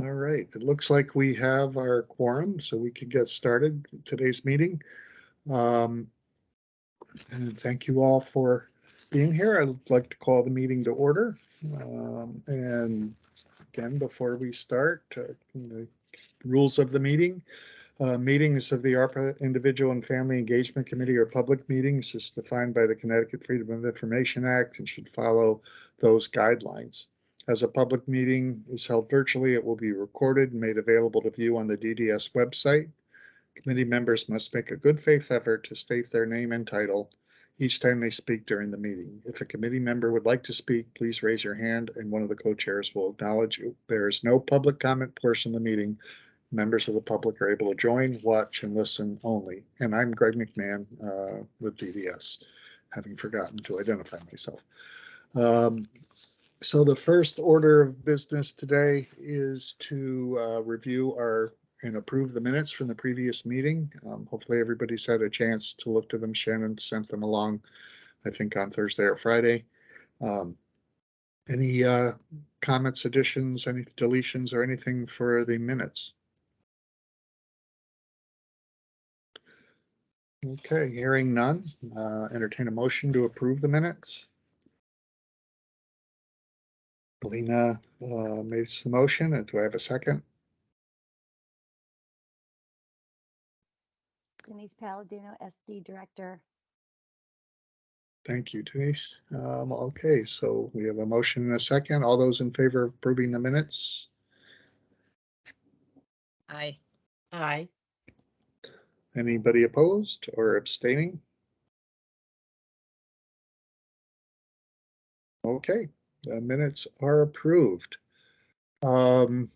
All right, it looks like we have our quorum, so we can get started with today's meeting. And thank you all for being here. I'd like to call the meeting to order. And again, before we start, the rules of the meeting. Meetings of the ARPA Individual and Family Engagement Committee are public meetings as defined by the Connecticut Freedom of Information Act and should follow those guidelines. As a public meeting is held virtually, it will be recorded and made available to view on the DDS website. Committee members must make a good faith effort to state their name and title each time they speak during the meeting. If a committee member would like to speak, please raise your hand and one of the co-chairs will acknowledge you. There is no public comment portion of the meeting. Members of the public are able to join, watch, and listen only. And I'm Greg McMahon with DDS, having forgotten to identify myself. So the first order of business today is to review and approve the minutes from the previous meeting. Hopefully everybody's had a chance to look to them. Shannon sent them along, I think, on Thursday or Friday. Any comments, additions, any deletions, or anything for the minutes? Okay, hearing none, entertain a motion to approve the minutes. Alina makes the motion, and do I have a second? Denise Palladino, SD Director. Thank you, Denise. Okay, so we have a motion and a second. All those in favor of approving the minutes? Aye. Aye. Anybody opposed or abstaining? Okay, the minutes are approved. The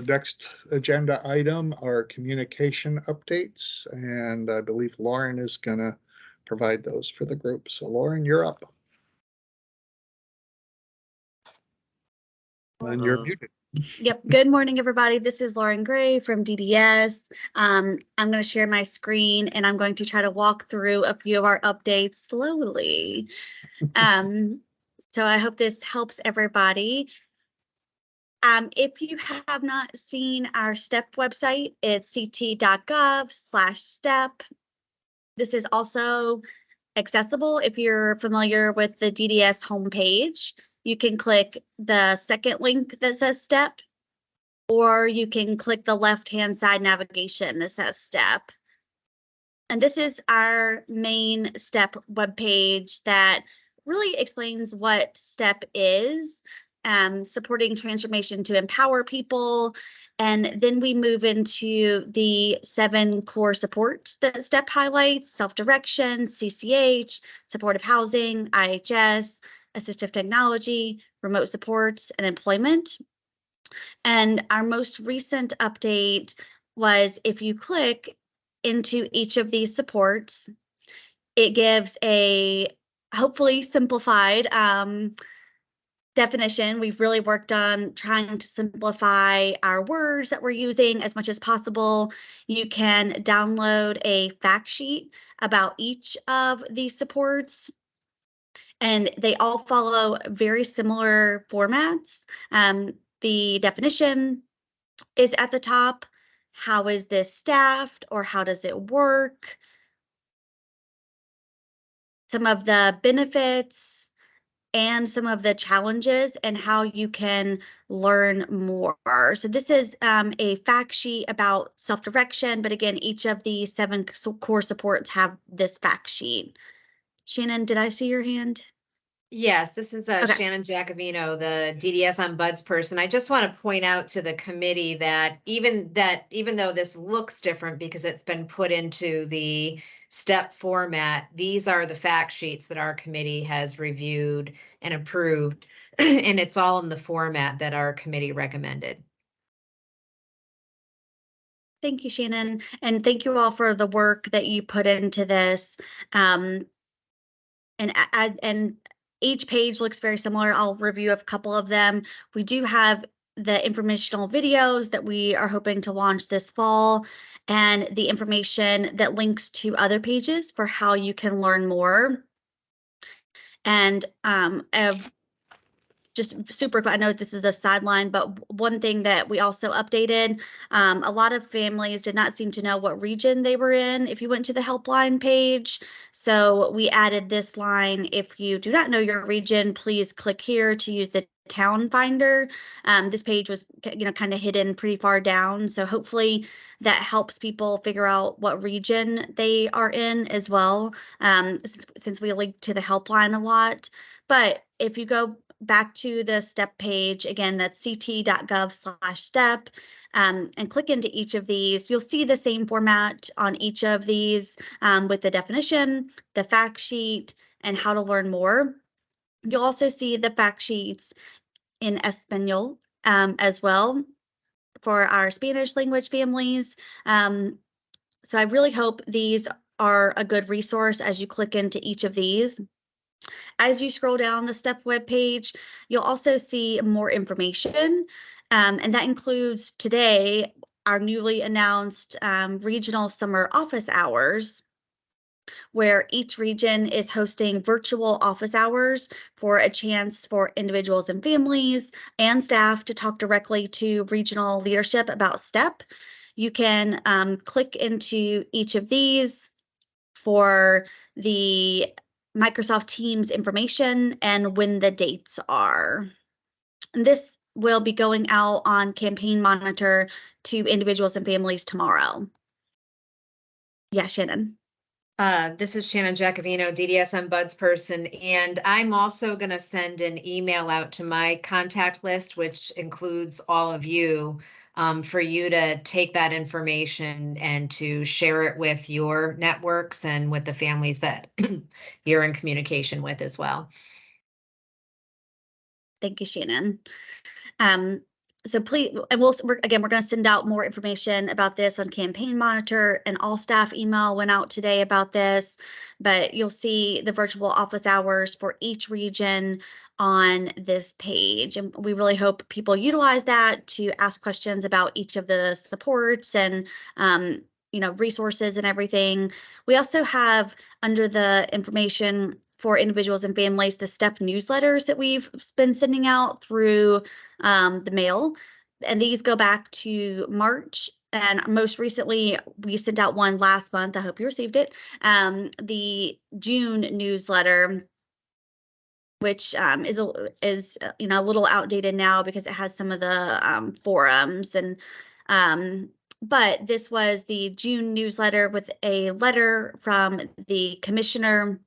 next agenda item are communication updates, and I believe Lauren is going to provide those for the group. So Lauren, you're up. And you're muted. Yep. Good morning, everybody. This is Lauren Gray from DDS. I'm going to share my screen and I'm going to try to walk through a few of our updates slowly. So I hope this helps everybody. If you have not seen our STEP website, it's ct.gov/STEP. This is also accessible if you're familiar with the DDS homepage. You can click the second link that says STEP, or you can click the left-hand side navigation that says STEP. And this is our main STEP webpage that really explains what STEP is, supporting transformation to empower people. And then we move into the 7 core supports that STEP highlights: self-direction, CCH, supportive housing, IHS, assistive technology, remote supports, and employment. And our most recent update was, if you click into each of these supports, it gives a hopefully simplified definition. We've really worked on trying to simplify our words that we're using as much as possible. You can download a fact sheet about each of these supports, and they all follow very similar formats. The definition is at the top. How is this staffed, or how does it work? Some of the benefits and some of the challenges and how you can learn more. So this is a fact sheet about self-direction, but again, each of the 7 core supports have this fact sheet. Shannon, did I see your hand? Yes, this is Okay. Shannon Giacovino, the DDS ombudsperson. I just want to point out to the committee that even though this looks different because it's been put into the STEP format, these are the fact sheets that our committee has reviewed and approved, and it's all in the format that our committee recommended. Thank you, Shannon, and thank you all for the work that you put into this. And each page looks very similar. I'll review a couple of them. We do have the informational videos that we are hoping to launch this fall, and the information that links to other pages for how you can learn more. And just super, I know this is a sideline, but one thing that we also updated, a lot of families did not seem to know what region they were in if you went to the helpline page. So we added this line: if you do not know your region, please click here to use the town finder. This page was, kind of hidden pretty far down. So hopefully that helps people figure out what region they are in as well, since we link to the helpline a lot. But if you go back to the STEP page, again, that's ct.gov/step, and click into each of these, you'll see the same format on each of these, with the definition, the fact sheet, and how to learn more. You'll also see the fact sheets in Espanol, as well for our Spanish language families. So I really hope these are a good resource as you click into each of these. As you scroll down the STEP webpage, you'll also see more information, and that includes today our newly announced regional summer office hours, where each region is hosting virtual office hours for a chance for individuals and families and staff to talk directly to regional leadership about STEP. You can click into each of these for the Microsoft Teams information and when the dates are. And this will be going out on Campaign Monitor to individuals and families tomorrow. Yeah, Shannon. This is Shannon Giacovino, DDS Buds person, and I'm also going to send an email out to my contact list, which includes all of you, for you to take that information and to share it with your networks and with the families that you're in communication with as well. Thank you, Shannon. So please, and we're going to send out more information about this on Campaign Monitor, and all staff email went out today about this, but you'll see the virtual office hours for each region on this page. And we really hope people utilize that to ask questions about each of the supports and, resources and everything. We also have, under the information for individuals and families, the STEP newsletters that we've been sending out through the mail, and these go back to March. And most recently, we sent out one last month. I hope you received it. The June newsletter, which is a little outdated now because it has some of the forums and. But this was the June newsletter with a letter from the commissioner,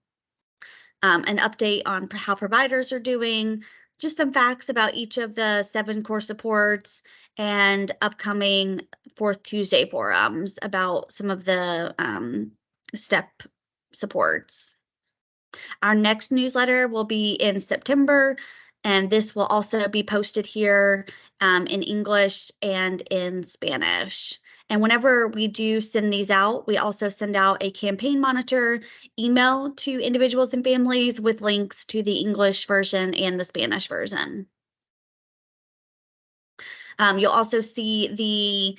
an update on how providers are doing, just some facts about each of the 7 core supports, and upcoming Fourth Tuesday forums about some of the STEP supports. Our next newsletter will be in September, and this will also be posted here in English and in Spanish. And whenever we do send these out, we also send out a Campaign Monitor email to individuals and families with links to the English version and the Spanish version. You'll also see the,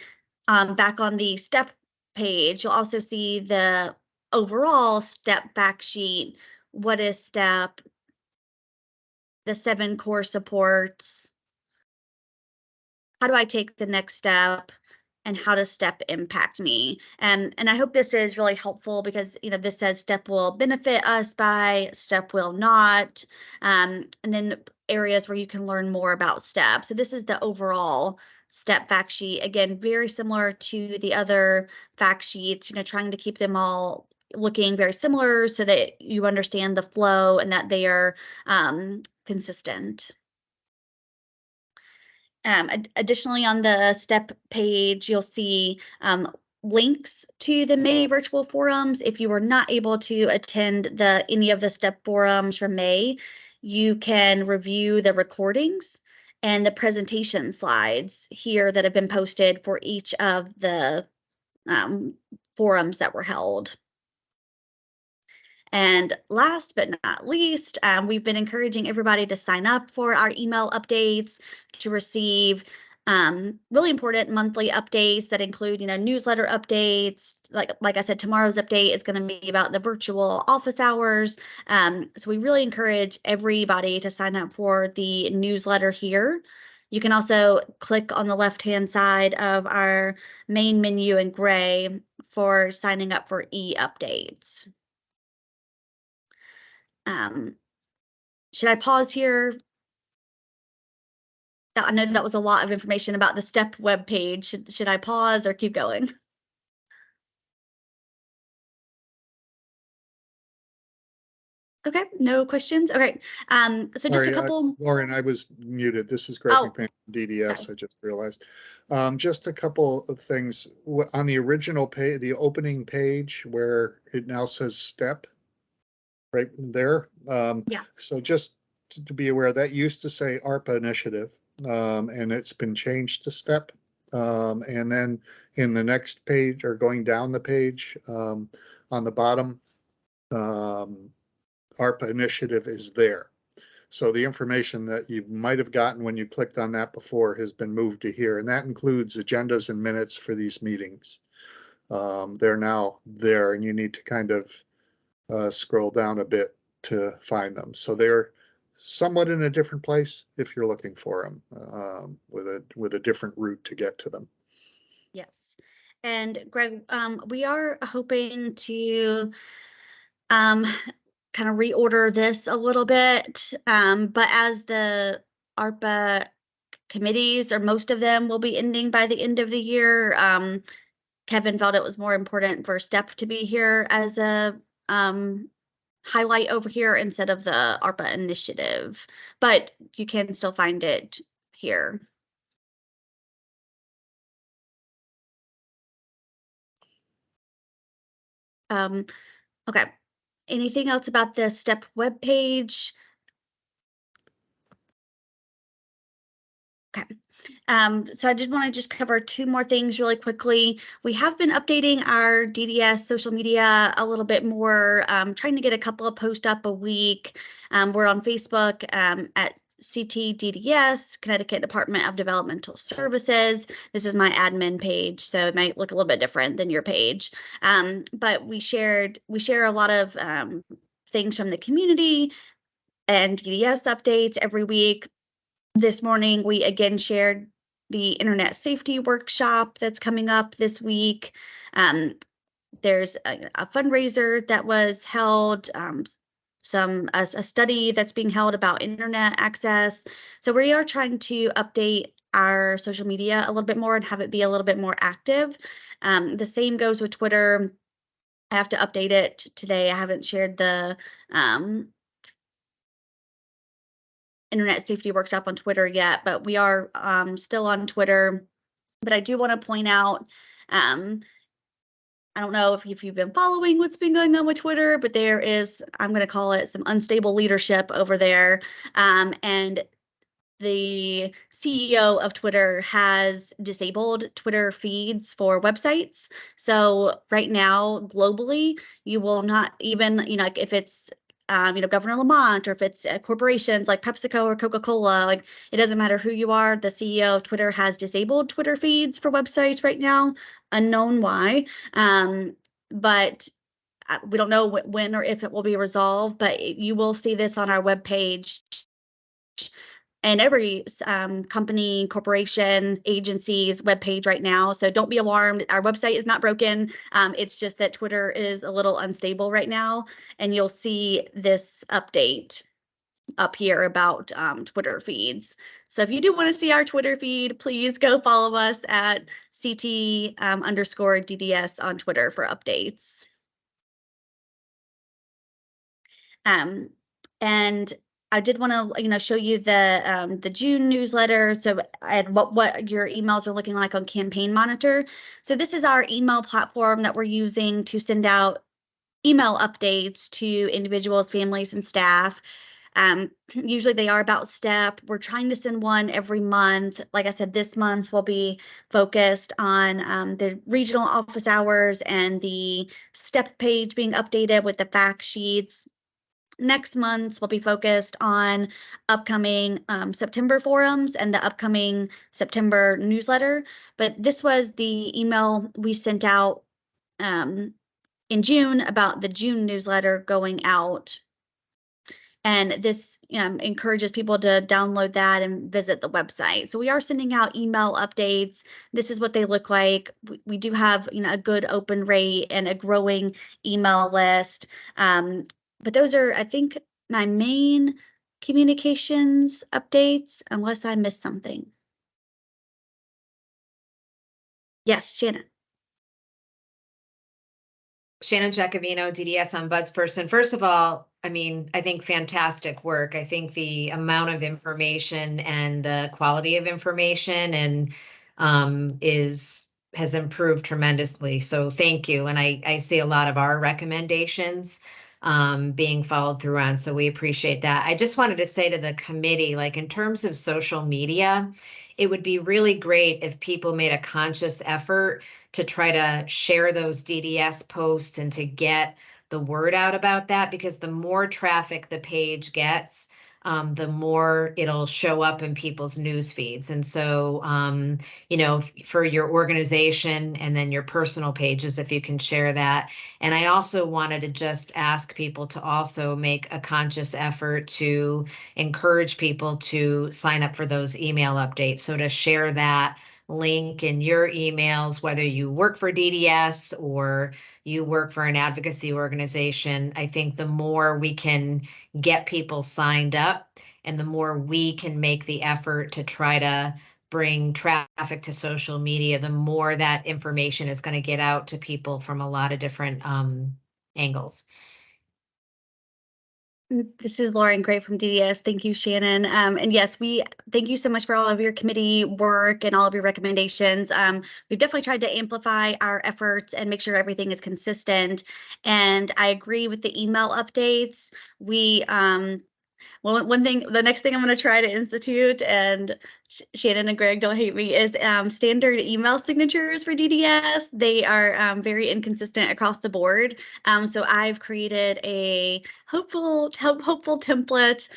back on the STEP page, you'll also see the overall STEP fact sheet. What is STEP? The 7 core supports. How do I take the next step? And how does STEP impact me? And I hope this is really helpful because, this says STEP will benefit us by, STEP will not, and then areas where you can learn more about STEP. So this is the overall STEP fact sheet. Again, very similar to the other fact sheets, trying to keep them all looking very similar so that you understand the flow and that they are consistent. Additionally, on the STEP page, you'll see links to the May virtual forums. If you were not able to attend any of the STEP forums from May, you can review the recordings and the presentation slides here that have been posted for each of the forums that were held. And last but not least, we've been encouraging everybody to sign up for our email updates to receive Really important monthly updates that include, newsletter updates. Like I said, tomorrow's update is going to be about the virtual office hours. So we really encourage everybody to sign up for the newsletter here. You can also click on the left-hand side of our main menu in gray for signing up for e-updates. Should I pause here? I know that was a lot of information about the STEP web page. Should I pause or keep going? Okay, no questions. Okay, so just a Sorry, couple. Lauren, I was muted. This is Greg Oh, McMahon from DDS. okay. I just realized. Just a couple of things. On the original page, the opening page where it now says STEP, right there. Yeah. So just to be aware, that used to say ARPA initiative, and it's been changed to STEP. And then in the next page, or going down the page, on the bottom, ARPA initiative is there. So the information that you might have gotten when you clicked on that before has been moved to here, and that includes agendas and minutes for these meetings. They're now there, and you need to kind of scroll down a bit to find them. So they're somewhat in a different place if you're looking for them, with a different route to get to them. Yes. And Greg, we are hoping to kind of reorder this a little bit, but as the ARPA committees, or most of them, will be ending by the end of the year, Kevin felt it was more important for STEP to be here as a highlight over here instead of the ARPA initiative, but you can still find it here. Okay. Anything else about the STEP webpage? Okay. So I did want to just cover two more things really quickly. We have been updating our DDS social media a little bit more, trying to get a couple of posts up a week. We're on Facebook at CTDDS, Connecticut Department of Developmental Services. This is my admin page, so it might look a little bit different than your page. But we share a lot of things from the community and DDS updates every week. This morning, we again shared the internet safety workshop that's coming up this week. There's a fundraiser that was held, a study that's being held about internet access. So we are trying to update our social media a little bit more and have it be a little bit more active. The same goes with Twitter. I have to update it today. I haven't shared the internet safety workshop on Twitter yet, but we are still on Twitter. But I do want to point out, I don't know if you've been following what's been going on with Twitter, but there is, I'm going to call it, some unstable leadership over there. And the CEO of Twitter has disabled Twitter feeds for websites. So right now, globally, you will not even, like if it's Governor Lamont, or if it's corporations like PepsiCo or Coca-Cola, like it doesn't matter who you are, the CEO of Twitter has disabled Twitter feeds for websites right now, unknown why. But we don't know when or if it will be resolved, but you will see this on our webpage and every company, corporation, agency's webpage right now. So don't be alarmed. Our website is not broken. It's just that Twitter is a little unstable right now. And you'll see this update up here about Twitter feeds. So if you do want to see our Twitter feed, please go follow us at CT_DDS on Twitter for updates. And I did want to, show you the June newsletter. So and what your emails are looking like on Campaign Monitor. So this is our email platform that we're using to send out email updates to individuals, families, and staff. Usually they are about STEP. We're trying to send one every month. Like I said, this month will be focused on the regional office hours and the STEP page being updated with the fact sheets. next months will be focused on upcoming September forums and the upcoming September newsletter. But this was the email we sent out in June about the June newsletter going out. And this encourages people to download that and visit the website. So we are sending out email updates. This is what they look like. We do have a good open rate and a growing email list. But those are, I think, my main communications updates, unless I missed something. Yes, Shannon. Shannon Giacovino, DDS Ombudsperson. First of all, I mean, I think fantastic work. I think the amount of information and the quality of information and has improved tremendously. So thank you. And I see a lot of our recommendations being followed through on. So we appreciate that. I just wanted to say to the committee, like in terms of social media, it would be really great if people made a conscious effort to try to share those DDS posts and to get the word out about that, because the more traffic the page gets, the more it'll show up in people's news feeds. And so, for your organization and then your personal pages, if you can share that. And I also wanted to just ask people to also make a conscious effort to encourage people to sign up for those email updates. So to share that link in your emails, whether you work for DDS or you work for an advocacy organization, I think the more we can get people signed up and the more we can make the effort to try to bring traffic to social media, the more that information is going to get out to people from a lot of different angles. This is Lauren Gray from DDS. Thank you, Shannon. And yes, we thank you so much for all of your committee work and all of your recommendations. We've definitely tried to amplify our efforts and make sure everything is consistent. And I agree with the email updates. We well, the next thing I'm going to try to institute, and Shannon and Greg, don't hate me, is standard email signatures for DDS. They are very inconsistent across the board. So I've created a hopeful template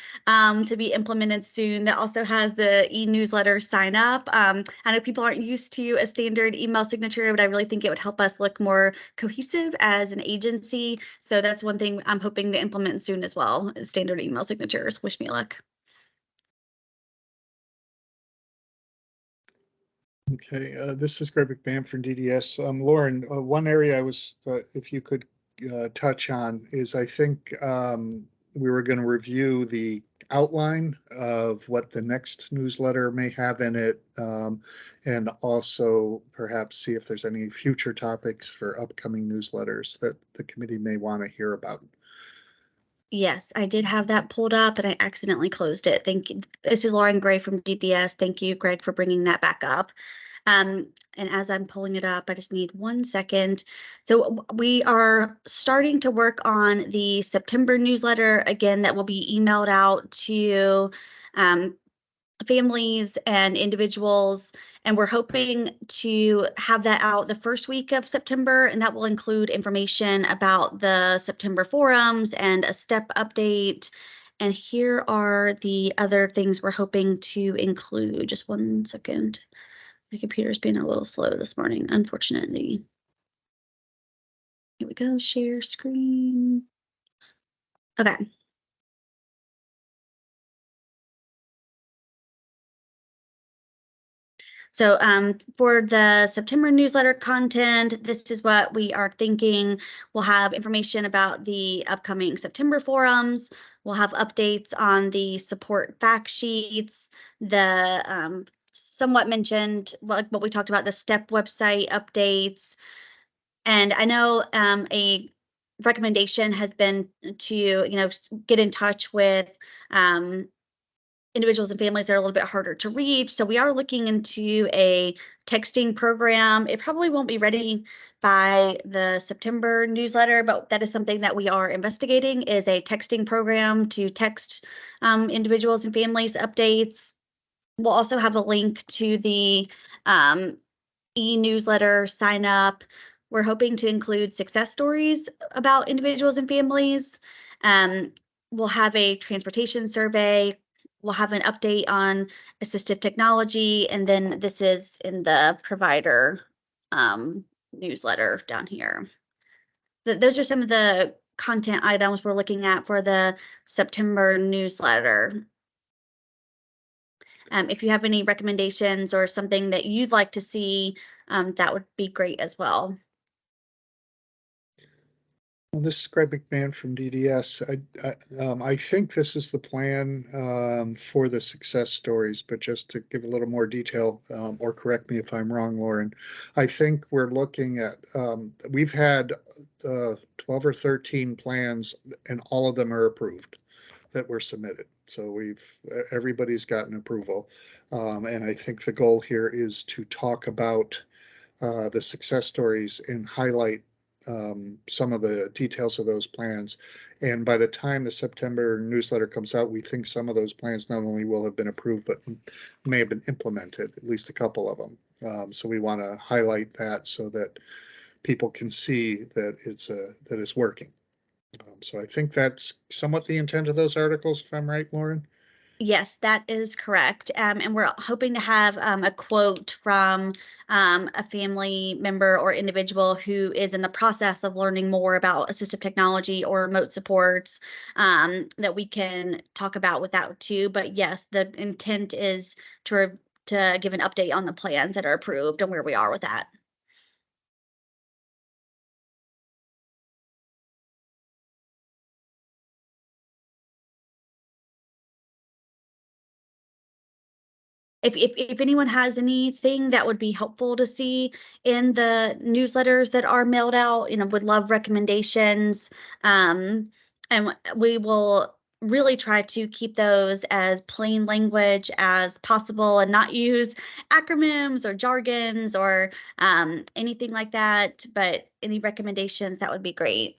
to be implemented soon that also has the e-newsletter sign up. I know people aren't used to a standard email signature, but I really think it would help us look more cohesive as an agency. So that's one thing I'm hoping to implement soon as well, is standard email signatures. Wish me luck. Okay, this is Greg McMahon from DDS. Lauren, one area I was, if you could touch on is I think we were going to review the outline of what the next newsletter may have in it, and also perhaps see if there's any future topics for upcoming newsletters that the committee may want to hear about. Yes, I did have that pulled up and I accidentally closed it. Thank you. This is Lauren Gray from DDS. Thank you, Greg, for bringing that back up. And as I'm pulling it up, I just need 1 second. So we are starting to work on the September newsletter, again, that will be emailed out to families and individuals, and we're hoping to have that out the first week of September, and that will include information about the September forums and a step update. And here are the other things we're hoping to include. Just 1 second. My computer's being a little slow this morning, unfortunately. Here we go, share screen. Okay. So for the September newsletter content, this is what we are thinking. We'll have information about the upcoming September forums. We'll have updates on the support fact sheets, the somewhat mentioned, what we talked about, the STEP website updates. And I know a recommendation has been to, get in touch with individuals and families that are a little bit harder to reach. So we are looking into a texting program. It probably won't be ready by the September newsletter, but that is something that we are investigating, is a texting program to text individuals and families updates. We'll also have a link to the e-newsletter sign up. We're hoping to include success stories about individuals and families. we'll have a transportation survey. We'll have an update on assistive technology, and then this is in the provider newsletter down here. Those are some of the content items we're looking at for the September newsletter. If you have any recommendations or something that you'd like to see, that would be great as well. Well, this is Greg McMahon from DDS. I think this is the plan for the success stories, but just to give a little more detail, or correct me if I'm wrong, Lauren, I think we're looking at, we've had 12 or 13 plans and all of them are approved that were submitted. So everybody's gotten approval. And I think the goal here is to talk about the success stories and highlight some of the details of those plans. And by the time the September newsletter comes out, we think some of those plans not only will have been approved, but may have been implemented, at least a couple of them. So we want to highlight that so that people can see that it's working. So I think that's somewhat the intent of those articles, if I'm right, Lauren. Yes, that is correct. And we're hoping to have a quote from a family member or individual who is in the process of learning more about assistive technology or remote supports that we can talk about with that too. But yes, the intent is to give an update on the plans that are approved and where we are with that. If anyone has anything that would be helpful to see in the newsletters that are mailed out, would love recommendations. And we will really try to keep those as plain language as possible and not use acronyms or jargons or anything like that. But any recommendations, that would be great.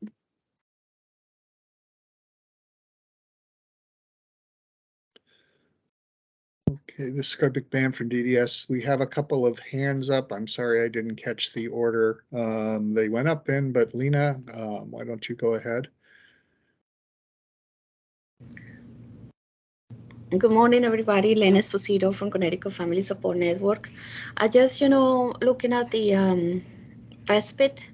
Okay, this is Greg McMahon from DDS. We have a couple of hands up. I'm sorry I didn't catch the order they went up in, but Lena, why don't you go ahead? Good morning, everybody. Lena Esposito from Connecticut Family Support Network. I just, looking at the respite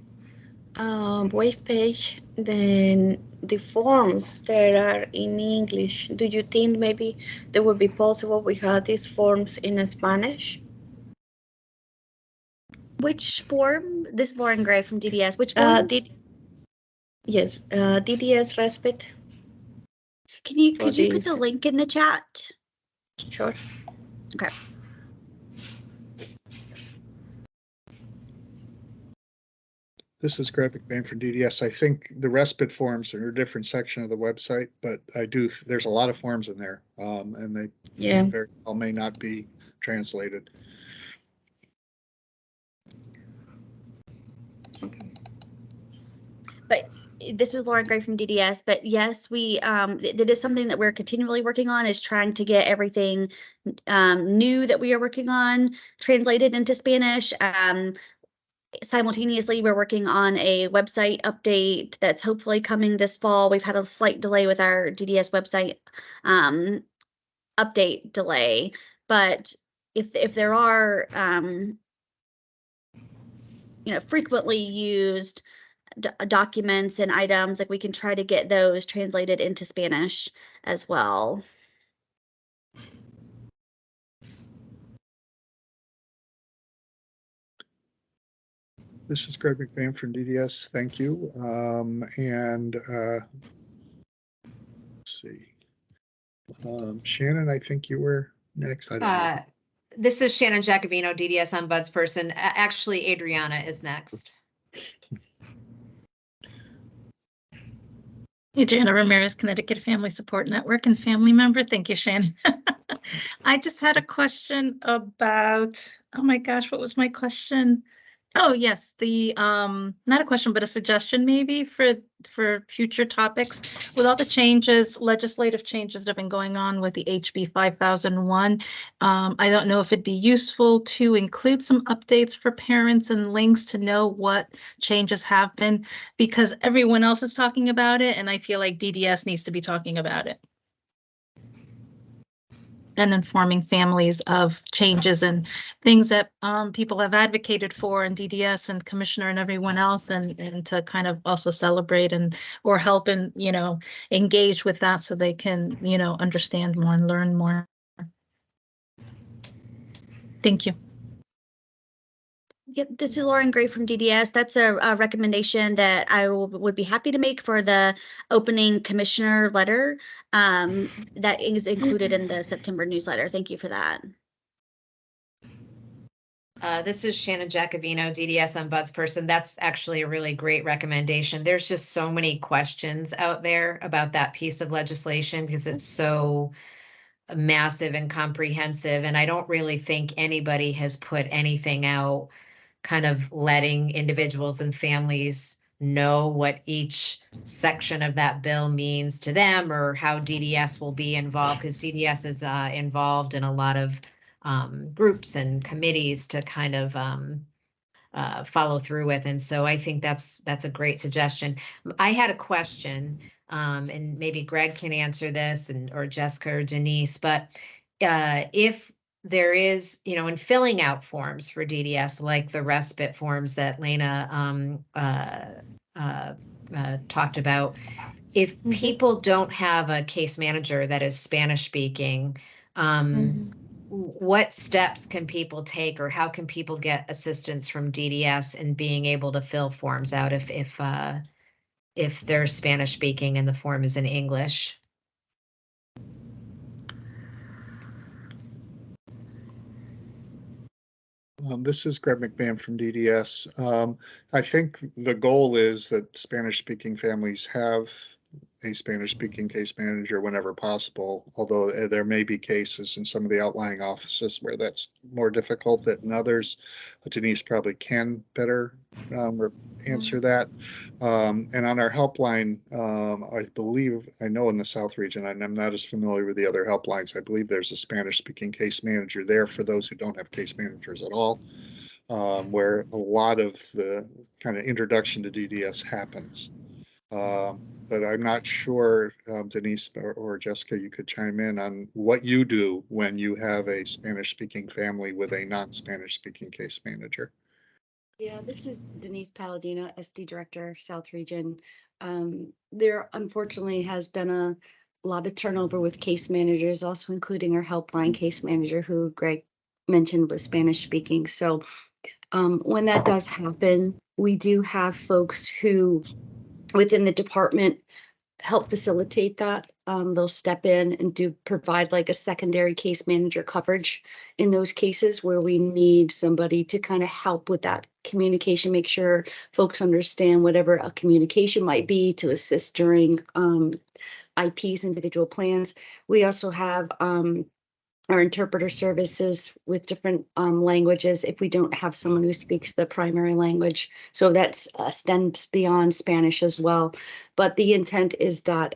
web page, then the forms that are in English. Do you think maybe it would be possible we had these forms in Spanish? Which form? This is Lauren Gray from DDS. Which forms? Yes, DDS respite. Could you put the link in the chat? Sure. Okay. This is Greg McMahon from DDS. I think the respite forms are a different section of the website, but there's a lot of forms in there, and they very well may not be translated. Okay. But this is Lauren Gray from DDS. But yes, that is something that we're continually working on, is trying to get everything new that we are working on translated into Spanish. Simultaneously, we're working on a website update that's hopefully coming this fall. We've had a slight delay with our DDS website update delay, but if there are frequently used documents and items, like we can try to get those translated into Spanish as well. This is Greg McMahon from DDS. Thank you. Let's see. Shannon, I think you were next. I don't know. This is Shannon Jacobino, DDS ombudsperson. Actually, Adriana is next. Adriana Ramirez, Connecticut Family Support Network and family member. Thank you, Shannon. I just had a question about, oh my gosh, what was my question? Oh, yes, the, not a question, but a suggestion maybe for future topics. With all the changes, legislative changes that have been going on with the HB 5001, I don't know if it'd be useful to include some updates for parents and links to know what changes have been, because everyone else is talking about it, and I feel like DDS needs to be talking about it. And informing families of changes and things that people have advocated for, and DDS and Commissioner and everyone else, and to kind of also celebrate and or help and engage with that so they can understand more and learn more. Thank you. Yep, this is Lauren Gray from DDS. That's a recommendation that I would be happy to make for the opening commissioner letter that is included in the September newsletter. Thank you for that. This is Shannon Giacovino, DDS Ombudsperson. That's actually a really great recommendation. There's just so many questions out there about that piece of legislation because it's so massive and comprehensive. And I don't really think anybody has put anything out kind of letting individuals and families know what each section of that bill means to them or how DDS will be involved, because DDS is involved in a lot of groups and committees to kind of follow through with. And so I think that's a great suggestion. I had a question, and maybe Greg can answer this, or Jessica or Denise, but if there is, in filling out forms for DDS, like the respite forms that Lena talked about, if people don't have a case manager that is Spanish speaking, what steps can people take, or how can people get assistance from DDS in being able to fill forms out if they're Spanish speaking and the form is in English? This is Greg McMahon from DDS. I think the goal is that Spanish-speaking families have a Spanish-speaking case manager whenever possible, although there may be cases in some of the outlying offices where that's more difficult than others. Denise probably can better answer that. And on our helpline, I know in the South region, and I'm not as familiar with the other helplines, I believe there's a Spanish-speaking case manager there for those who don't have case managers at all, where a lot of the kind of introduction to DDS happens. But I'm not sure, Denise or Jessica, you could chime in on what you do when you have a Spanish-speaking family with a non-Spanish-speaking case manager. Yeah, this is Denise Palladino, SD Director, South Region. There unfortunately has been a lot of turnover with case managers, also including our helpline case manager, who Greg mentioned was Spanish speaking. So when that does happen, we do have folks who within the department help facilitate that. They'll step in and do provide like a secondary case manager coverage in those cases where we need somebody to kind of help with that communication, make sure folks understand whatever a communication might be to assist during IPs, individual plans. We also have our interpreter services with different languages if we don't have someone who speaks the primary language. So that extends beyond Spanish as well. But the intent is that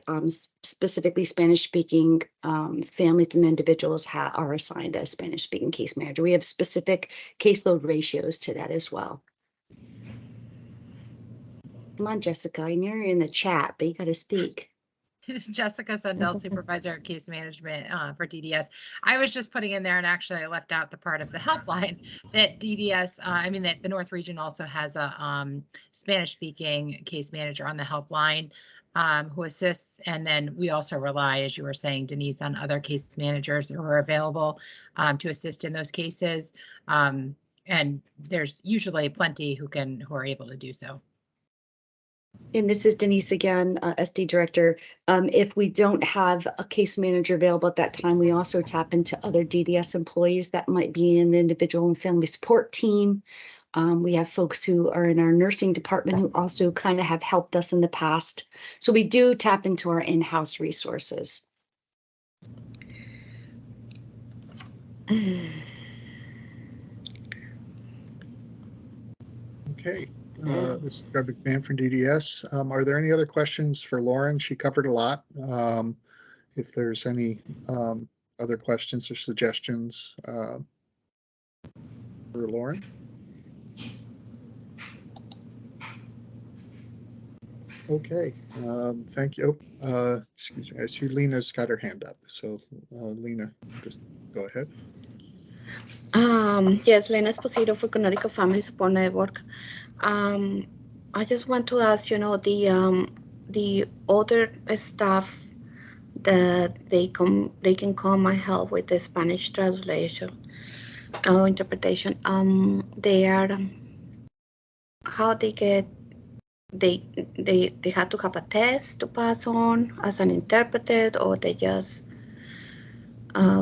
specifically Spanish-speaking families and individuals are assigned a Spanish-speaking case manager. We have specific caseload ratios to that as well. Come on, Jessica, I know you're in the chat, but you got to speak. Jessica Sundell, Supervisor of Case Management for DDS. I was just putting in there, and actually I left out the part of the helpline that DDS, that the North Region also has a Spanish-speaking case manager on the helpline who assists. And then we also rely, as you were saying, Denise, on other case managers who are available to assist in those cases. And there's usually plenty who are able to do so. And this is Denise again, SD Director. If we don't have a case manager available at that time, we also tap into other DDS employees that might be in the individual and family support team. We have folks who are in our nursing department who also kind of have helped us in the past. So we do tap into our in-house resources. Okay, this is Greg McMahon from DDS. Are there any other questions for Lauren? She covered a lot. If there's any other questions or suggestions for Lauren? Okay, thank you. Excuse me, I see Lena's got her hand up. So Lena, just go ahead. Yes, Lena Esposito for Connecticut Family Support Network. I just want to ask, the other staff that they can come and help with the Spanish translation or interpretation. They are how they get they have to have a test to pass on as an interpreter, or they just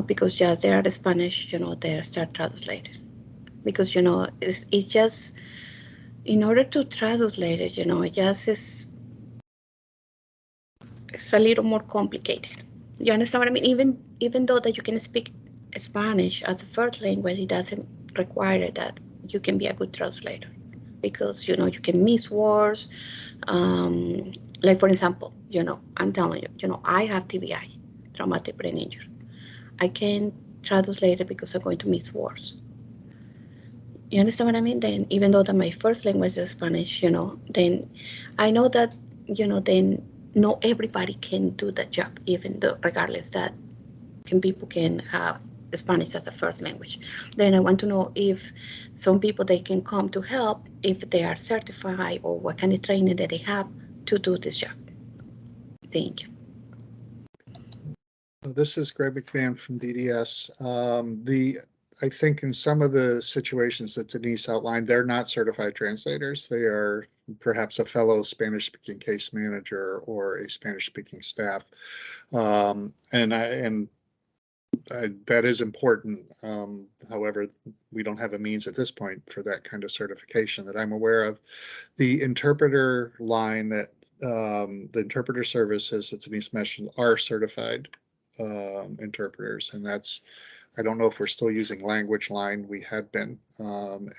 because just they are the Spanish, they start translated. Because it's just in order to translate it, it just is it's a little more complicated. You understand what I mean? Even though that you can speak Spanish as a first language, it doesn't require that you can be a good translator, because you can miss words. Like for example, I'm telling you, I have TBI, traumatic brain injury. I can't translate it because I'm going to miss words. You understand what I mean? Then even though that my first language is Spanish, then I know that, then not everybody can do the job, even though regardless that people can have Spanish as a first language. Then I want to know if some people they can come to help, if they are certified, or what kind of training that they have to do this job. Thank you. This is Greg McMahon from DDS. I think in some of the situations that Denise outlined, they're not certified translators. They are perhaps a fellow Spanish-speaking case manager or a Spanish-speaking staff, and that is important. However, we don't have a means at this point for that kind of certification that I'm aware of. The interpreter line that the interpreter services that Denise mentioned are certified interpreters, and that's, I don't know if we're still using Language Line. We had been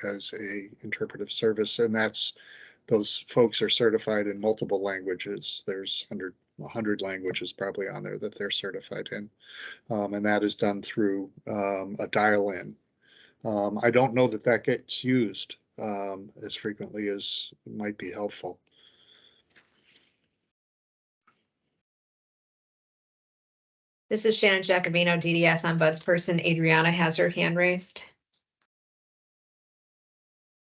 as a interpretive service, and those folks are certified in multiple languages. There's 100 languages probably on there that they're certified in, and that is done through a dial-in. I don't know that gets used as frequently as might be helpful. This is Shannon Jacobino, DDS Ombudsperson. Adriana has her hand raised.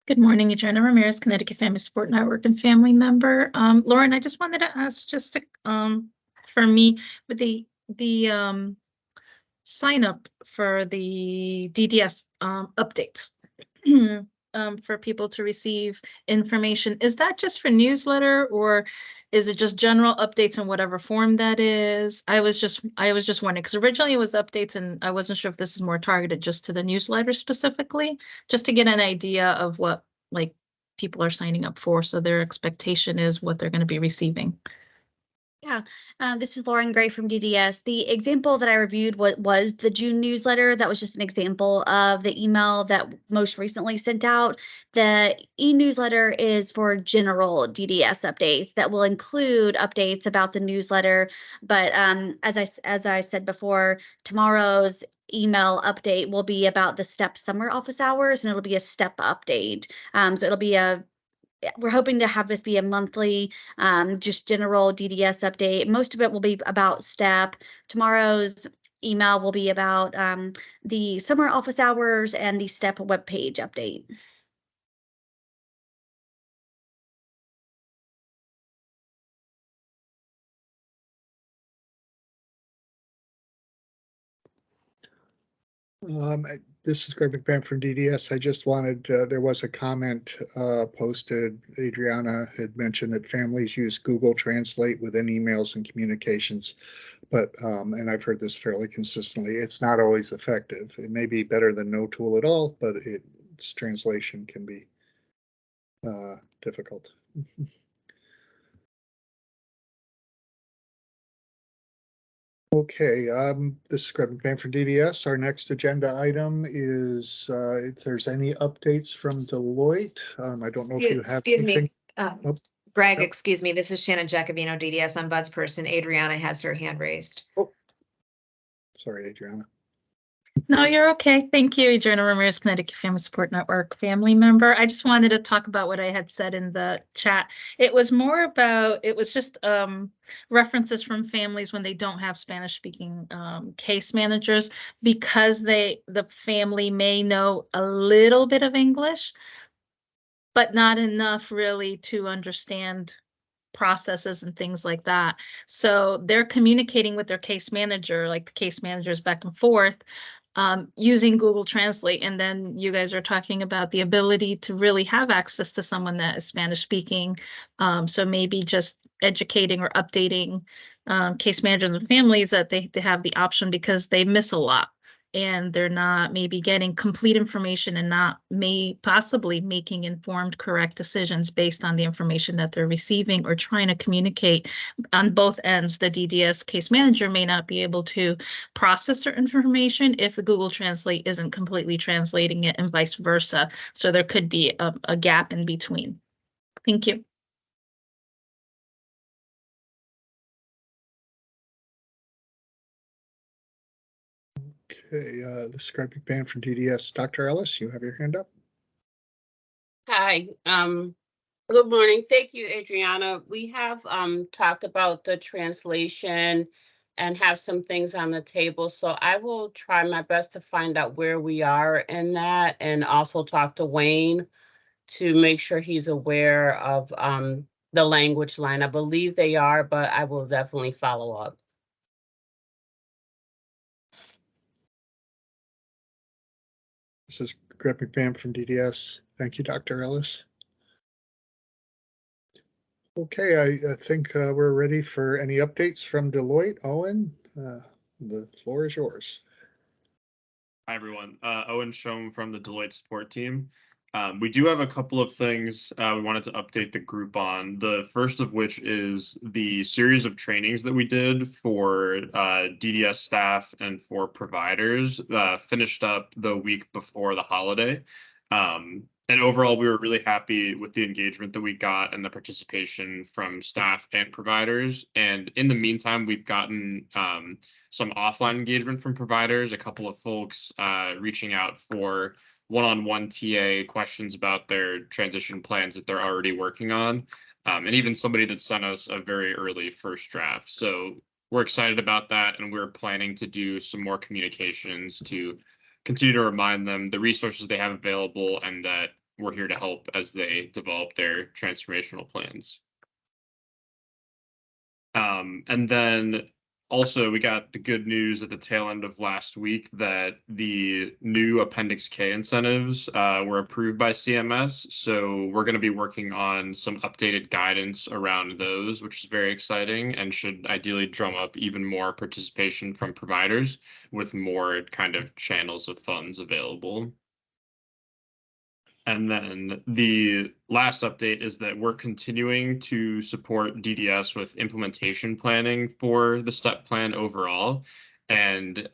Good morning, Adriana Ramirez, Connecticut Family Support Network and family member. Lauren, I just wanted to ask, just to, for me, with the sign up for the DDS updates for people to receive information. Is that just for newsletter, or is it just general updates in whatever form that is? I was just wondering, because originally it was updates, and I wasn't sure if this is more targeted just to the newsletter specifically, just to get an idea of what like people are signing up for, so their expectation is what they're going to be receiving. Yeah, this is Lauren Gray from DDS. The example that I reviewed was the June newsletter. That was just an example of the email that most recently sent out. The e-newsletter is for general DDS updates that will include updates about the newsletter. But as I said before, tomorrow's email update will be about the STEP summer office hours, and it'll be a STEP update. So it'll be we're hoping to have this be a monthly, just general DDS update. Most of it will be about STEP. Tomorrow's email will be about the summer office hours and the STEP webpage update. This is Greg McMahon from DDS. I just wanted, there was a comment posted. Adriana had mentioned that families use Google Translate within emails and communications, but, and I've heard this fairly consistently, it's not always effective. It may be better than no tool at all, but its translation can be difficult. Okay, this is Greg McBain from DDS. Our next agenda item is if there's any updates from Deloitte. I don't know if you have Excuse me, anything. Oh, Greg, yep. excuse me, this is Shannon Jacobino, DDS ombudsperson. Adriana has her hand raised. Oh, sorry, Adriana. No, you're okay. Thank you, Adriana Ramirez, Connecticut Family Support Network family member. I just wanted to talk about what I had said in the chat. It was more about, it was just references from families when they don't have Spanish speaking case managers, because the family may know a little bit of English, but not enough really to understand processes and things like that. So they're communicating with their case manager, like the case managers back and forth, using Google Translate. And then you guys are talking about the ability to really have access to someone that is Spanish speaking. So maybe just educating or updating case managers and families that they have the option, because they miss a lot and they're not maybe getting complete information and not possibly making informed, correct decisions based on the information that they're receiving or trying to communicate on both ends. The DDS case manager may not be able to process certain information if the Google Translate isn't completely translating it, and vice versa. So there could be a gap in between. Thank you. Okay, this is Greg McBain from DDS. Dr. Ellis, you have your hand up. Hi, good morning. Thank you, Adriana. We have talked about the translation and have some things on the table. So I will try my best to find out where we are in that, and also talk to Wayne to make sure he's aware of the language line. I believe they are, but I will definitely follow up. This is Greg McBain from DDS. Thank you, Dr. Ellis. Okay, I think we're ready for any updates from Deloitte. Owen, the floor is yours. Hi, everyone. Owen Shom from the Deloitte support team. We do have a couple of things we wanted to update the group on. The first of which is the series of trainings that we did for DDS staff and for providers finished up the week before the holiday. And overall, we were really happy with the engagement that we got and the participation from staff and providers. And in the meantime, we've gotten some offline engagement from providers, a couple of folks reaching out for one-on-one TA questions about their transition plans that they're already working on, and even somebody that sent us a very early first draft. So we're excited about that, and we're planning to do some more communications to continue to remind them the resources they have available and that we're here to help as they develop their transformational plans. And then also we got the good news at the tail end of last week that the new Appendix K incentives were approved by CMS. So we're going to be working on some updated guidance around those, which is very exciting and should ideally drum up even more participation from providers with more kind of channels of funds available. And then the last update is that we're continuing to support DDS with implementation planning for the STEP plan overall. And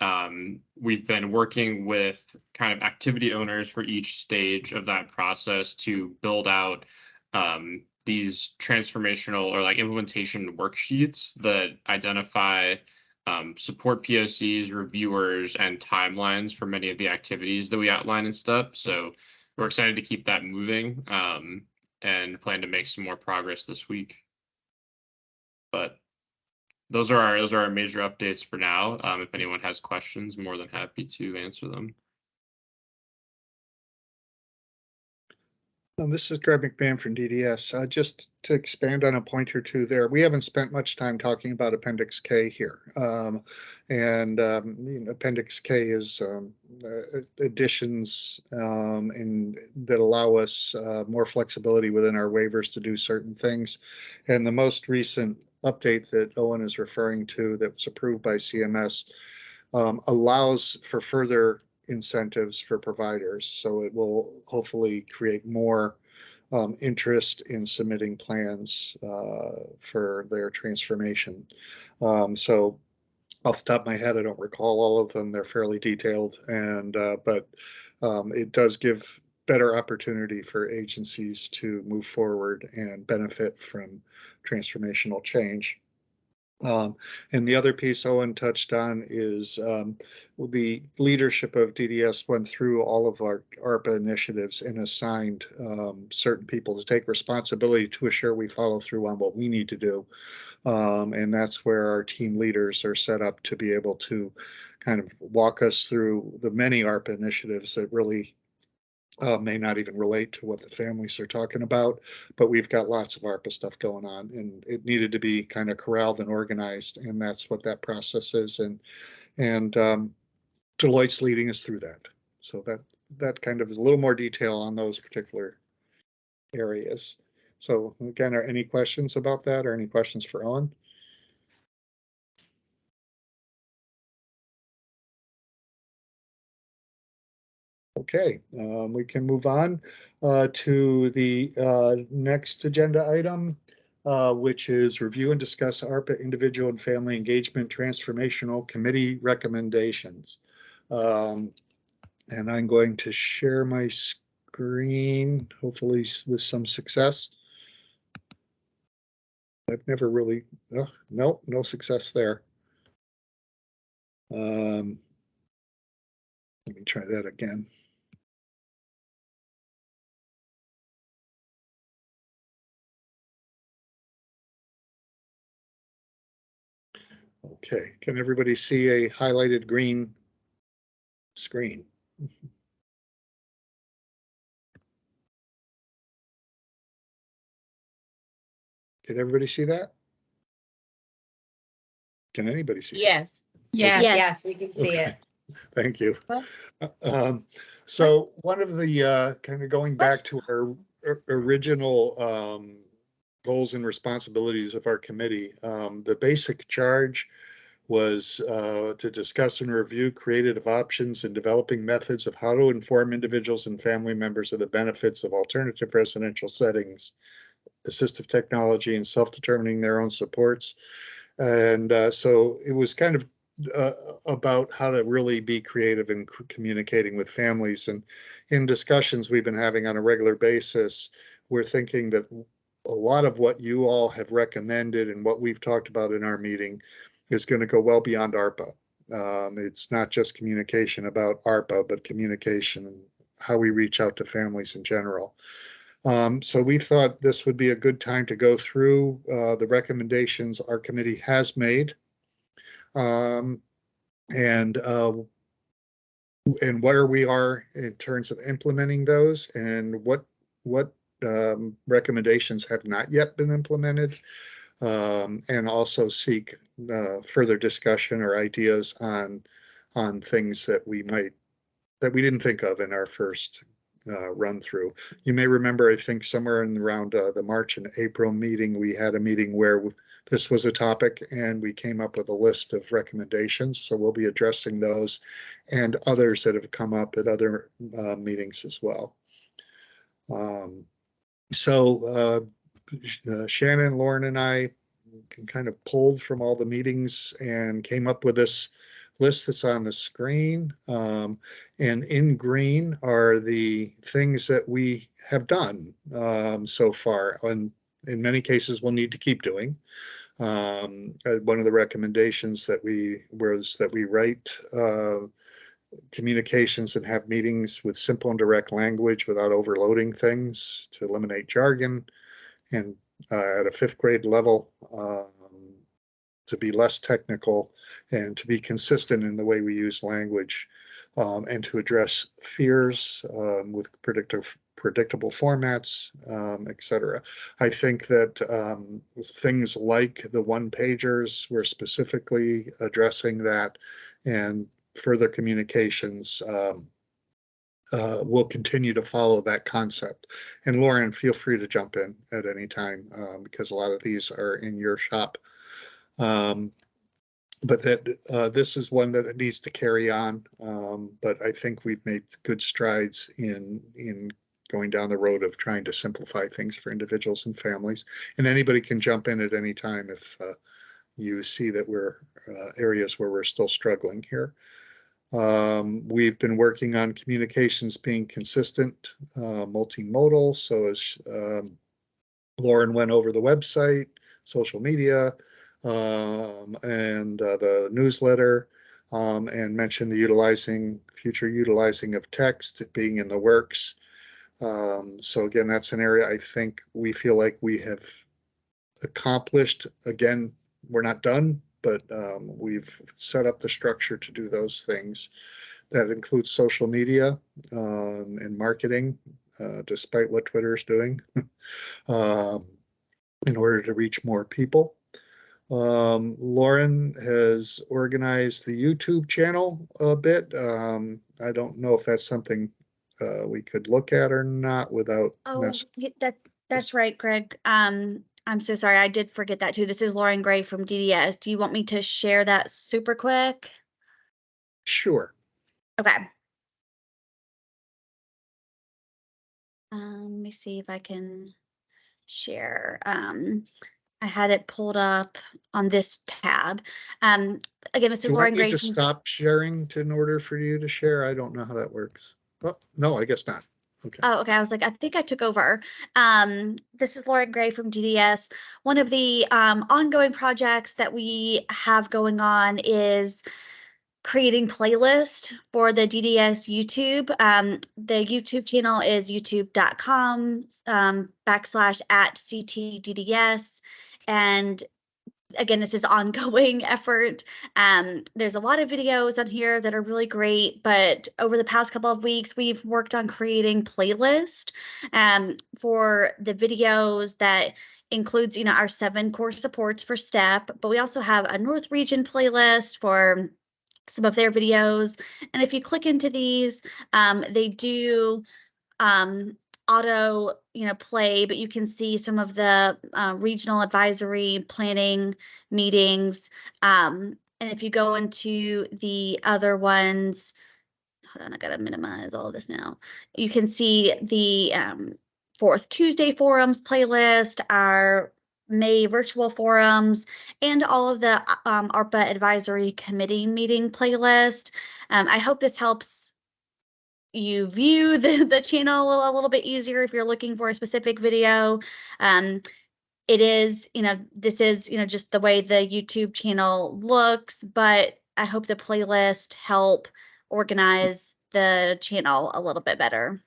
we've been working with kind of activity owners for each stage of that process to build out these transformational or like implementation worksheets that identify support POCs, reviewers, and timelines for many of the activities that we outline in STEP. So we're excited to keep that moving and plan to make some more progress this week. But those are our major updates for now. If anyone has questions, more than happy to answer them. This is Greg McBain from DDS. Just to expand on a point or two there, we haven't spent much time talking about Appendix K here. Appendix K is additions that allow us more flexibility within our waivers to do certain things. And the most recent update that Owen is referring to that was approved by CMS allows for further incentives for providers. So it will hopefully create more interest in submitting plans for their transformation. So off the top of my head, I don't recall all of them. They're fairly detailed, and but it does give better opportunity for agencies to move forward and benefit from transformational change. And the other piece Owen touched on is the leadership of DDS went through all of our ARPA initiatives and assigned certain people to take responsibility to assure we follow through on what we need to do. And that's where our team leaders are set up to be able to kind of walk us through the many ARPA initiatives that really may not even relate to what the families are talking about, but we've got lots of ARPA stuff going on, and it needed to be kind of corralled and organized, and that's what that process is. And Deloitte's leading us through that. So that kind of is a little more detail on those particular areas. So again, are any questions about that, or any questions for Owen? Okay, we can move on to the next agenda item, which is review and discuss ARPA individual and family engagement transformational committee recommendations. And I'm going to share my screen, hopefully with some success. I've never really, nope, no success there. Let me try that again. Okay, can everybody see a highlighted green screen? Can everybody see that? Can anybody see that? Yes. Yes. Yes, we can see it. Thank you. So one of the kind of going back to our original goals and responsibilities of our committee, the basic charge was to discuss and review creative options in developing methods of how to inform individuals and family members of the benefits of alternative residential settings, assistive technology, and self-determining their own supports. And so it was kind of about how to really be creative in communicating with families. And in discussions we've been having on a regular basis, we're thinking that a lot of what you all have recommended and what we've talked about in our meeting is going to go well beyond ARPA. It's not just communication about ARPA, but communication and how we reach out to families in general. So we thought this would be a good time to go through the recommendations our committee has made, and where we are in terms of implementing those, and what recommendations have not yet been implemented, and also seek further discussion or ideas on things that we didn't think of in our first run through. You may remember, I think somewhere in around the March and April meeting, we had a meeting where this was a topic and we came up with a list of recommendations. So we'll be addressing those and others that have come up at other meetings as well. Shannon, Lauren, and I kind of pulled from all the meetings and came up with this list that's on the screen. And in green are the things that we have done so far, and in many cases we'll need to keep doing. One of the recommendations that we write communications and have meetings with simple and direct language without overloading things, to eliminate jargon, and at a 5th grade level, to be less technical and to be consistent in the way we use language, and to address fears with predictable formats, etc. I think that things like the one-pagers, we're specifically addressing that, and further communications will continue to follow that concept. And Lauren, feel free to jump in at any time because a lot of these are in your shop. But that this is one that needs to carry on. But I think we've made good strides in going down the road of trying to simplify things for individuals and families. And anybody can jump in at any time if you see that we're areas where we're still struggling here. We've been working on communications being consistent, multimodal. So as Lauren went over the website, social media, and the newsletter, and mentioned the future utilizing of text being in the works. So again, that's an area I think we feel like we have accomplished. Again, we're not done, but we've set up the structure to do those things. That includes social media and marketing, despite what Twitter is doing, in order to reach more people. Lauren has organized the YouTube channel a bit. I don't know if that's something we could look at or not without That's right, Greg. I'm so sorry. I did forget that too. This is Lauren Gray from DDS. Do you want me to share that super quick? Sure. Okay. Let me see if I can share. I had it pulled up on this tab. Again, this is Lauren Do you want me Gray. to stop sharing in order for you to share? I don't know how that works. Oh, no, I guess not. Okay. Oh, okay. I was like, I think I took over. This is Lauren Gray from DDS. One of the ongoing projects that we have going on is creating playlist for the DDS YouTube. The YouTube channel is youtube.com /@CTDDS. And again, this is ongoing effort. There's a lot of videos on here that are really great, but over the past couple of weeks, we've worked on creating playlist for the videos that includes, our 7 core supports for STEP, but we also have a North Region playlist for some of their videos. And if you click into these, they do auto play, but you can see some of the regional advisory planning meetings. And if you go into the other ones, hold on, I gotta minimize all of this now. You can see the 4th Tuesday forums playlist, our May virtual forums, and all of the ARPA advisory committee meeting playlist. I hope this helps you view the channel a little bit easier if you're looking for a specific video. It is, this is, just the way the YouTube channel looks, but I hope the playlist help organize the channel a little bit better.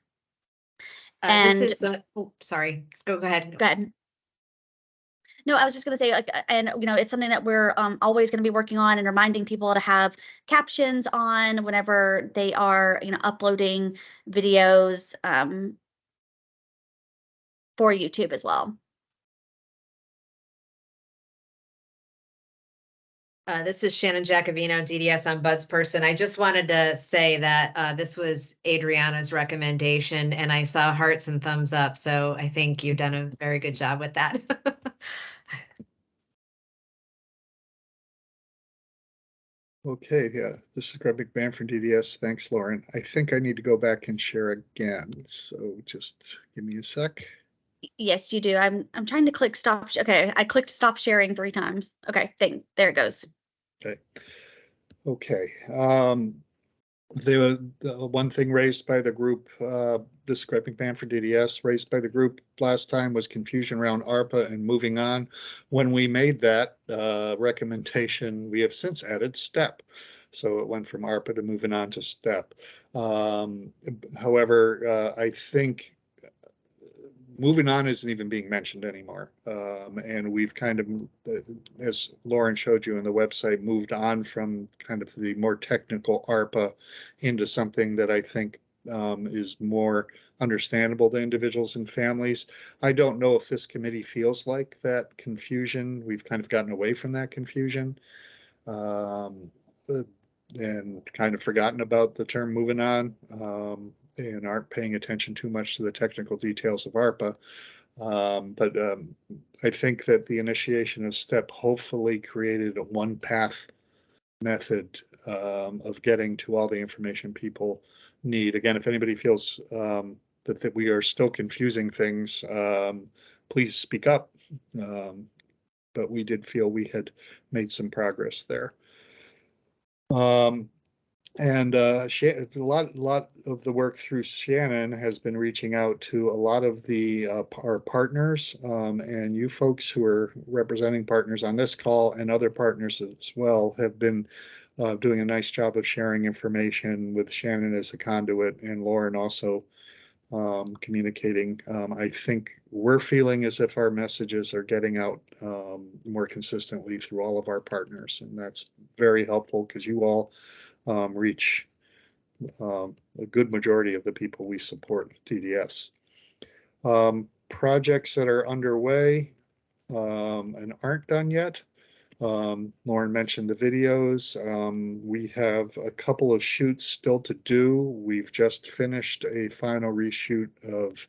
This is, sorry, go ahead. Go ahead. No, I was just going to say, and it's something that we're always going to be working on and reminding people to have captions on whenever they are, uploading videos for YouTube as well. This is Shannon Jacobino, DDS Ombudsperson. I just wanted to say that this was Adriana's recommendation, and I saw hearts and thumbs up. So I think you've done a very good job with that. Okay, yeah, this is Greg McMahon from DDS. Thanks, Lauren. I think I need to go back and share again. So just give me a sec. Yes, you do. I'm trying to click stop. Okay, I clicked stop sharing 3 times. Okay, there it goes. Okay. Okay. The one thing raised by the group, this is Greg McMahon for DDS, raised by the group last time was confusion around ARPA and moving on. When we made that recommendation, we have since added STEP. So it went from ARPA to moving on to STEP. However, I think moving on isn't even being mentioned anymore. And we've kind of, as Lauren showed you on the website, moved on from kind of the more technical ARPA into something that I think is more understandable to individuals and families. I don't know if this committee feels like that confusion. We've kind of gotten away from that confusion and kind of forgotten about the term moving on. And aren't paying attention too much to the technical details of ARPA. But I think that the initiation of STEP hopefully created a one-path method of getting to all the information people need. Again, if anybody feels that we are still confusing things, please speak up. but we did feel we had made some progress there. And a lot of the work through Shannon has been reaching out to a lot of the our partners, and you folks who are representing partners on this call and other partners as well have been doing a nice job of sharing information with Shannon as a conduit, and Lauren also communicating. I think we're feeling as if our messages are getting out more consistently through all of our partners, and that's very helpful because you all reach a good majority of the people we support with DDS. Projects that are underway and aren't done yet. Lauren mentioned the videos. We have a couple of shoots still to do. We've just finished a final reshoot of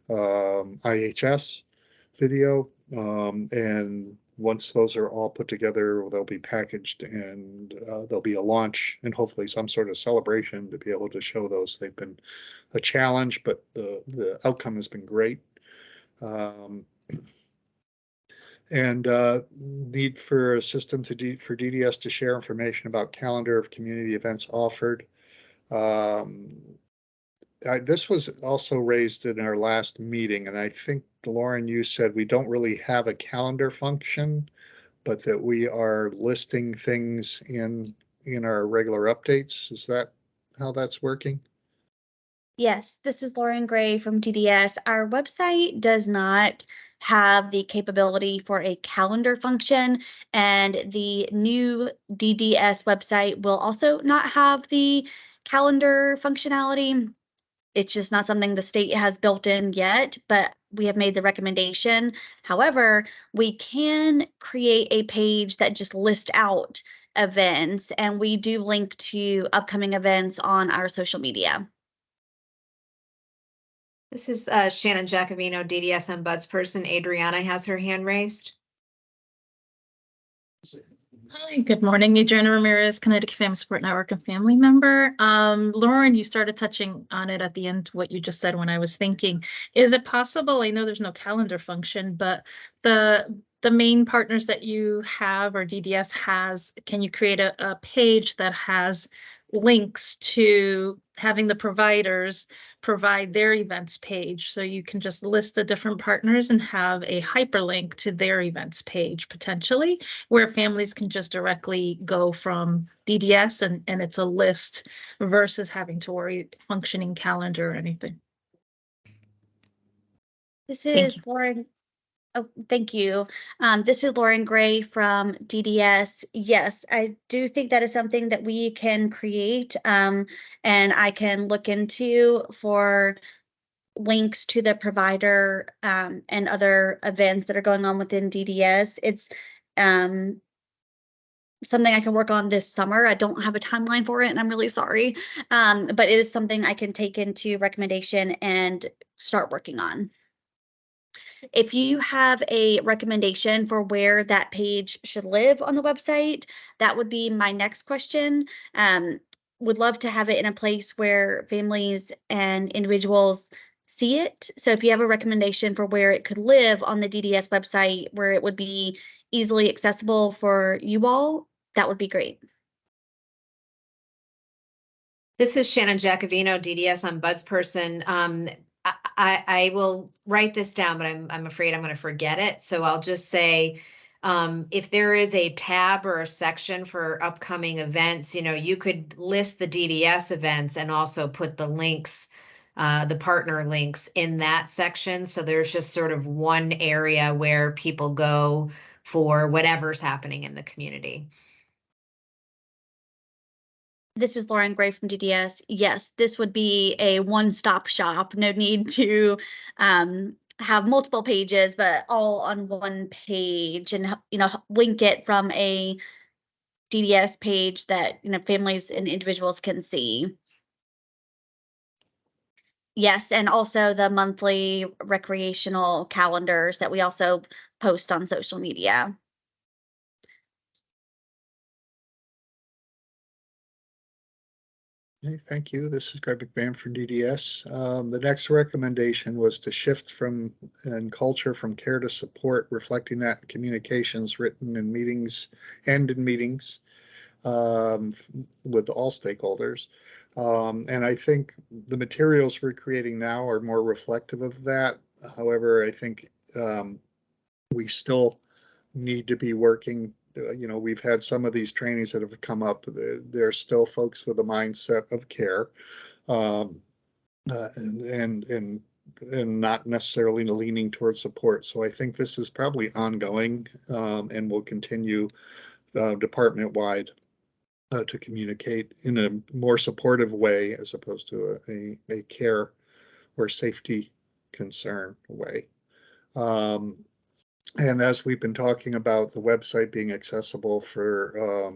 IHS video, and once those are all put together, they'll be packaged, and there'll be a launch and hopefully some sort of celebration to be able to show those. They've been a challenge, but the outcome has been great. And need for a system for DDS to share information about calendar of community events offered. This was also raised in our last meeting, and I think, Lauren, you said we don't really have a calendar function, but that we are listing things in our regular updates. Is that how that's working? Yes, this is Lauren Gray from DDS. Our website does not have the capability for a calendar function, and the new DDS website will also not have the calendar functionality. It's just not something the state has built in yet, but we have made the recommendation. However, we can create a page that just lists out events, and we do link to upcoming events on our social media. This is Shannon Giacovino, DDS ombudsperson. Adriana has her hand raised. Hi, good morning. Adriana Ramirez, Connecticut Family Support Network and family member. Lauren, you started touching on it at the end, what you just said when I was thinking. Is it possible, I know there's no calendar function, but the main partners that you have or DDS has, can you create a page that has links to having the providers provide their events page, so you can just list the different partners and have a hyperlink to their events page potentially, where families can just directly go from DDS and it's a list versus having to worry functioning calendar or anything. This is Lauren. Oh, thank you. This is Lauren Gray from DDS. Yes, I do think that is something that we can create, and I can look into for links to the provider and other events that are going on within DDS. It's something I can work on this summer. I don't have a timeline for it, and I'm really sorry, but it is something I can take into recommendation and start working on. If you have a recommendation for where that page should live on the website, that would be my next question. Would love to have it in a place where families and individuals see it. So if you have a recommendation for where it could live on the DDS website, where it would be easily accessible for you all, that would be great. This is Shannon Giacovino, DDS ombudsperson. I will write this down, but I'm afraid I'm going to forget it. So I'll just say, if there is a tab or a section for upcoming events, you could list the DDS events and also put the links, the partner links in that section. So there's just sort of one area where people go for whatever's happening in the community. This is Lauren Gray from DDS. Yes, this would be a one-stop shop. No need to have multiple pages, but all on one page, and link it from a DDS page that families and individuals can see. Yes, and also the monthly recreational calendars that we also post on social media. Okay, thank you. This is Greg McMahon from DDS. The next recommendation was to shift from in culture from care to support, reflecting that in communications written in meetings and in meetings with all stakeholders. And I think the materials we're creating now are more reflective of that. However, I think we still need to be working. We've had some of these trainings that have come up. There are still folks with a mindset of care, and not necessarily leaning towards support. So I think this is probably ongoing, and will continue department-wide to communicate in a more supportive way as opposed to a care or safety concern way. And as we've been talking about the website being accessible for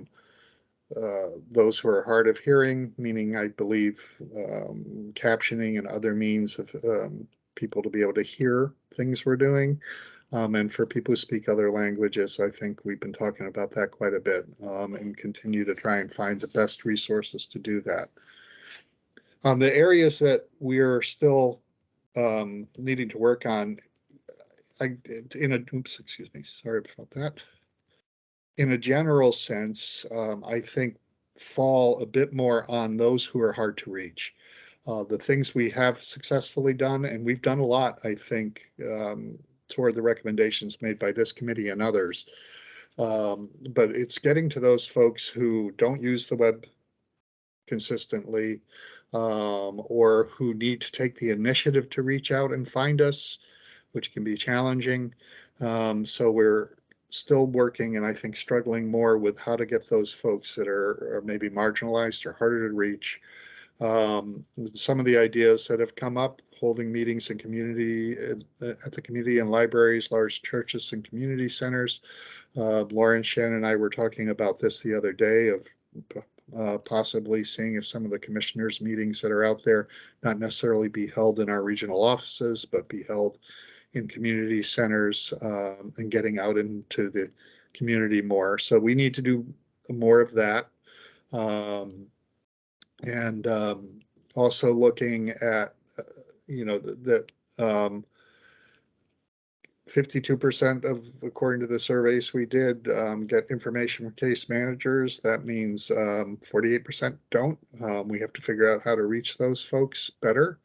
those who are hard of hearing, meaning I believe captioning and other means of people to be able to hear things we're doing. And for people who speak other languages, I think we've been talking about that quite a bit, and continue to try and find the best resources to do that. The areas that we're still needing to work on, excuse me, sorry about that. In a general sense, I think fall a bit more on those who are hard to reach. The things we have successfully done, and we've done a lot, I think, toward the recommendations made by this committee and others. But it's getting to those folks who don't use the web consistently, or who need to take the initiative to reach out and find us, which can be challenging. So we're still working, and I think struggling more with how to get those folks that are maybe marginalized or harder to reach. Some of the ideas that have come up, holding meetings in community at the community and libraries, large churches and community centers. Lauren, Shannon, and I were talking about this the other day of possibly seeing if some of the commissioners' meetings that are out there not necessarily be held in our regional offices, but be held in community centers, and getting out into the community more. So we need to do more of that. And also looking at, that 52% of, according to the surveys we did, get information from case managers. That means 48% don't. We have to figure out how to reach those folks better.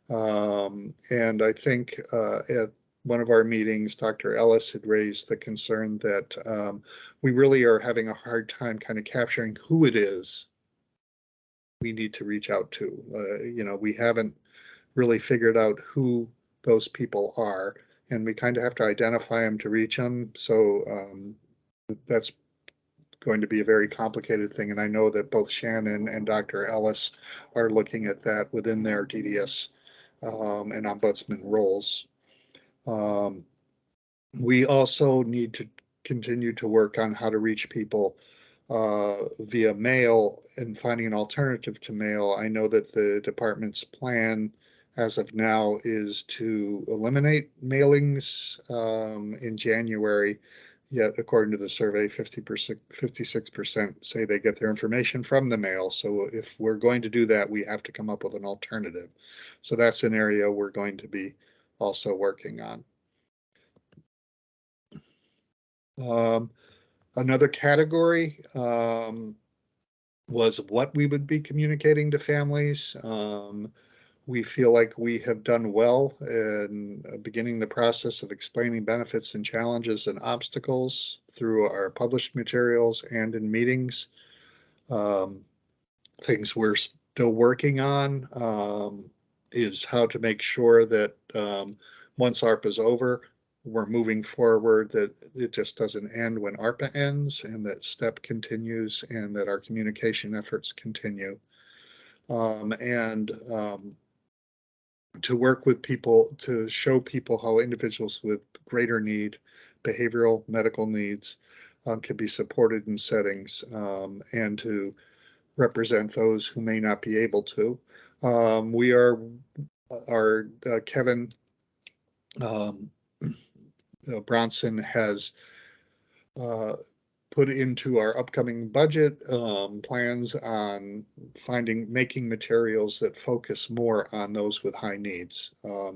And I think at one of our meetings, Dr. Ellis had raised the concern that we really are having a hard time kind of capturing who it is we need to reach out to. We haven't really figured out who those people are, and we kind of have to identify them to reach them. So that's going to be a very complicated thing. And I know that both Shannon and Dr. Ellis are looking at that within their DDS and ombudsman roles. We also need to continue to work on how to reach people via mail and finding an alternative to mail. I know that the department's plan as of now is to eliminate mailings in January. Yet, according to the survey, 56% say they get their information from the mail. So if we're going to do that, we have to come up with an alternative. So that's an area we're going to be also working on. Another category was what we would be communicating to families. We feel like we have done well in beginning the process of explaining benefits and challenges and obstacles through our published materials and in meetings. Things we're still working on is how to make sure that once ARPA is over, we're moving forward, that it just doesn't end when ARPA ends, and that STEP continues, and that our communication efforts continue. To work with people, to show people how individuals with greater need, behavioral, medical needs, can be supported in settings, and to represent those who may not be able to. Kevin Bronson has put into our upcoming budget plans on making materials that focus more on those with high needs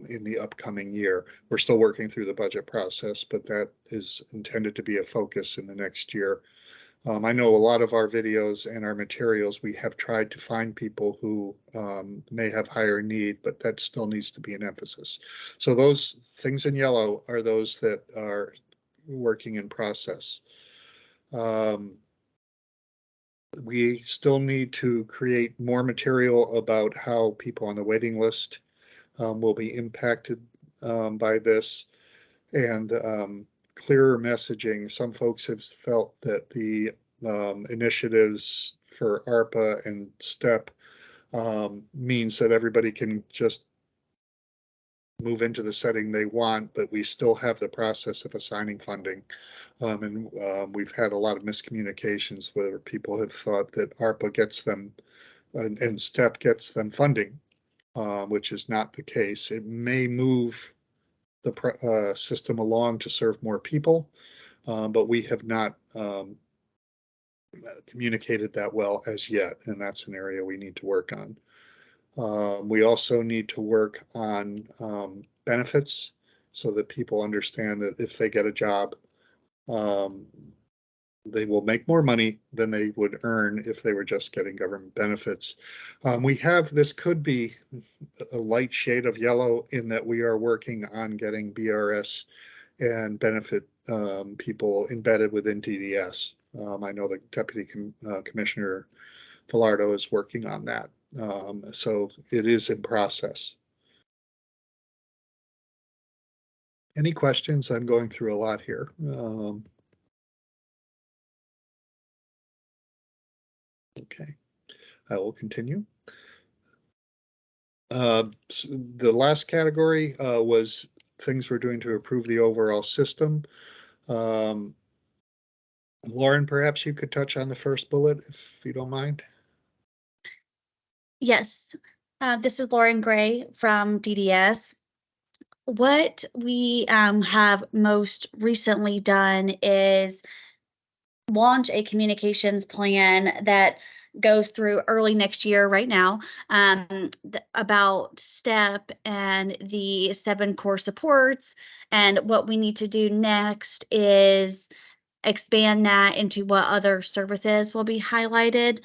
in the upcoming year. We're still working through the budget process, but that is intended to be a focus in the next year. I know a lot of our videos and our materials, we have tried to find people who may have higher need, but that still needs to be an emphasis. So those things in yellow are those that are working in process. We still need to create more material about how people on the waiting list will be impacted by this, and clearer messaging. Some folks have felt that the initiatives for ARPA and STEP means that everybody can just move into the setting they want, but we still have the process of assigning funding. And we've had a lot of miscommunications where people have thought that ARPA gets them and STEP gets them funding, which is not the case. It may move the system along to serve more people, but we have not communicated that well as yet, and that's an area we need to work on. We also need to work on benefits so that people understand that if they get a job, they will make more money than they would earn if they were just getting government benefits. This could be a light shade of yellow in that we are working on getting BRS and benefit people embedded within DDS. I know the Deputy Commissioner Villardo is working on that. So it is in process. Any questions? I'm going through a lot here. Okay, I will continue. The last category was things we're doing to improve the overall system. Lauren, perhaps you could touch on the first bullet if you don't mind. Yes, this is Lauren Gray from DDS. What we have most recently done is launch a communications plan that goes through early next year right now about STEP and the 7 core supports. And what we need to do next is expand that into what other services will be highlighted.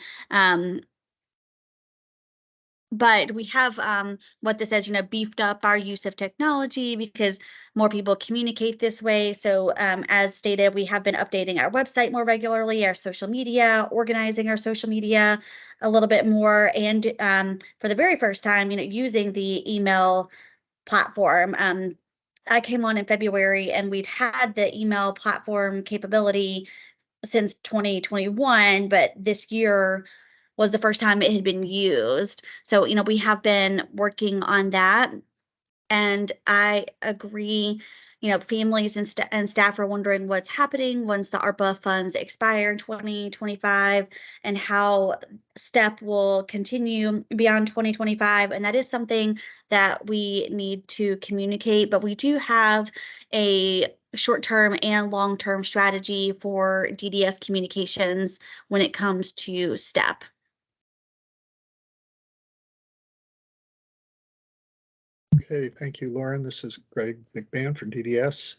But we have what this says, beefed up our use of technology because more people communicate this way. So as stated, we have been updating our website more regularly, our social media, organizing our social media a little bit more. And for the very first time, using the email platform. I came on in February and we'd had the email platform capability since 2021, but this year was the first time it had been used. So, we have been working on that. And I agree, families and staff are wondering what's happening once the ARPA funds expire in 2025 and how STEP will continue beyond 2025. And that is something that we need to communicate, but we do have a short-term and long-term strategy for DDS communications when it comes to STEP. Okay, thank you, Lauren. This is Greg McMahon from DDS.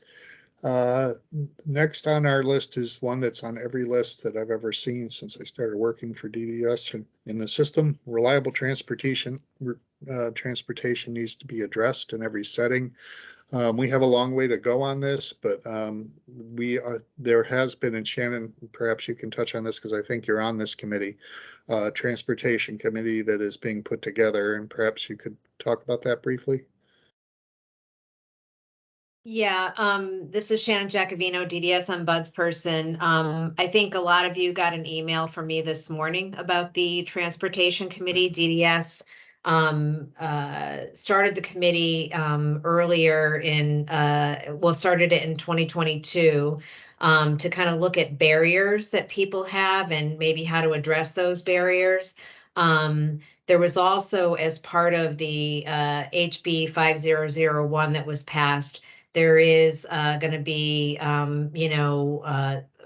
Next on our list is one that's on every list that I've ever seen since I started working for DDS in the system. Reliable transportation. Transportation needs to be addressed in every setting. We have a long way to go on this, but there has been, and Shannon, perhaps you can touch on this because I think you're on this committee, transportation committee that is being put together, and perhaps you could talk about that briefly. Yeah, this is Shannon Giacovino, DDS ombudsperson. I think a lot of you got an email from me this morning about the Transportation Committee. DDS started the committee earlier started it in 2022 to kind of look at barriers that people have and maybe how to address those barriers. There was also, as part of the HB 5001 that was passed, there is going to be,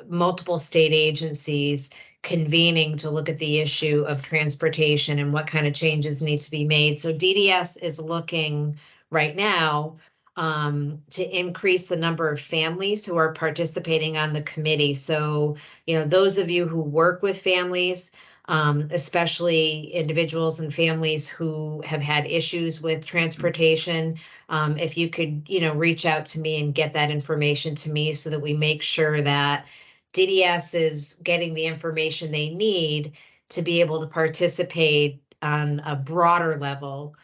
multiple state agencies convening to look at the issue of transportation and what kind of changes need to be made. So DDS is looking right now to increase the number of families who are participating on the committee. So, those of you who work with families, especially individuals and families who have had issues with transportation, if you could, reach out to me and get that information to me so that we make sure that DDS is getting the information they need to be able to participate on a broader level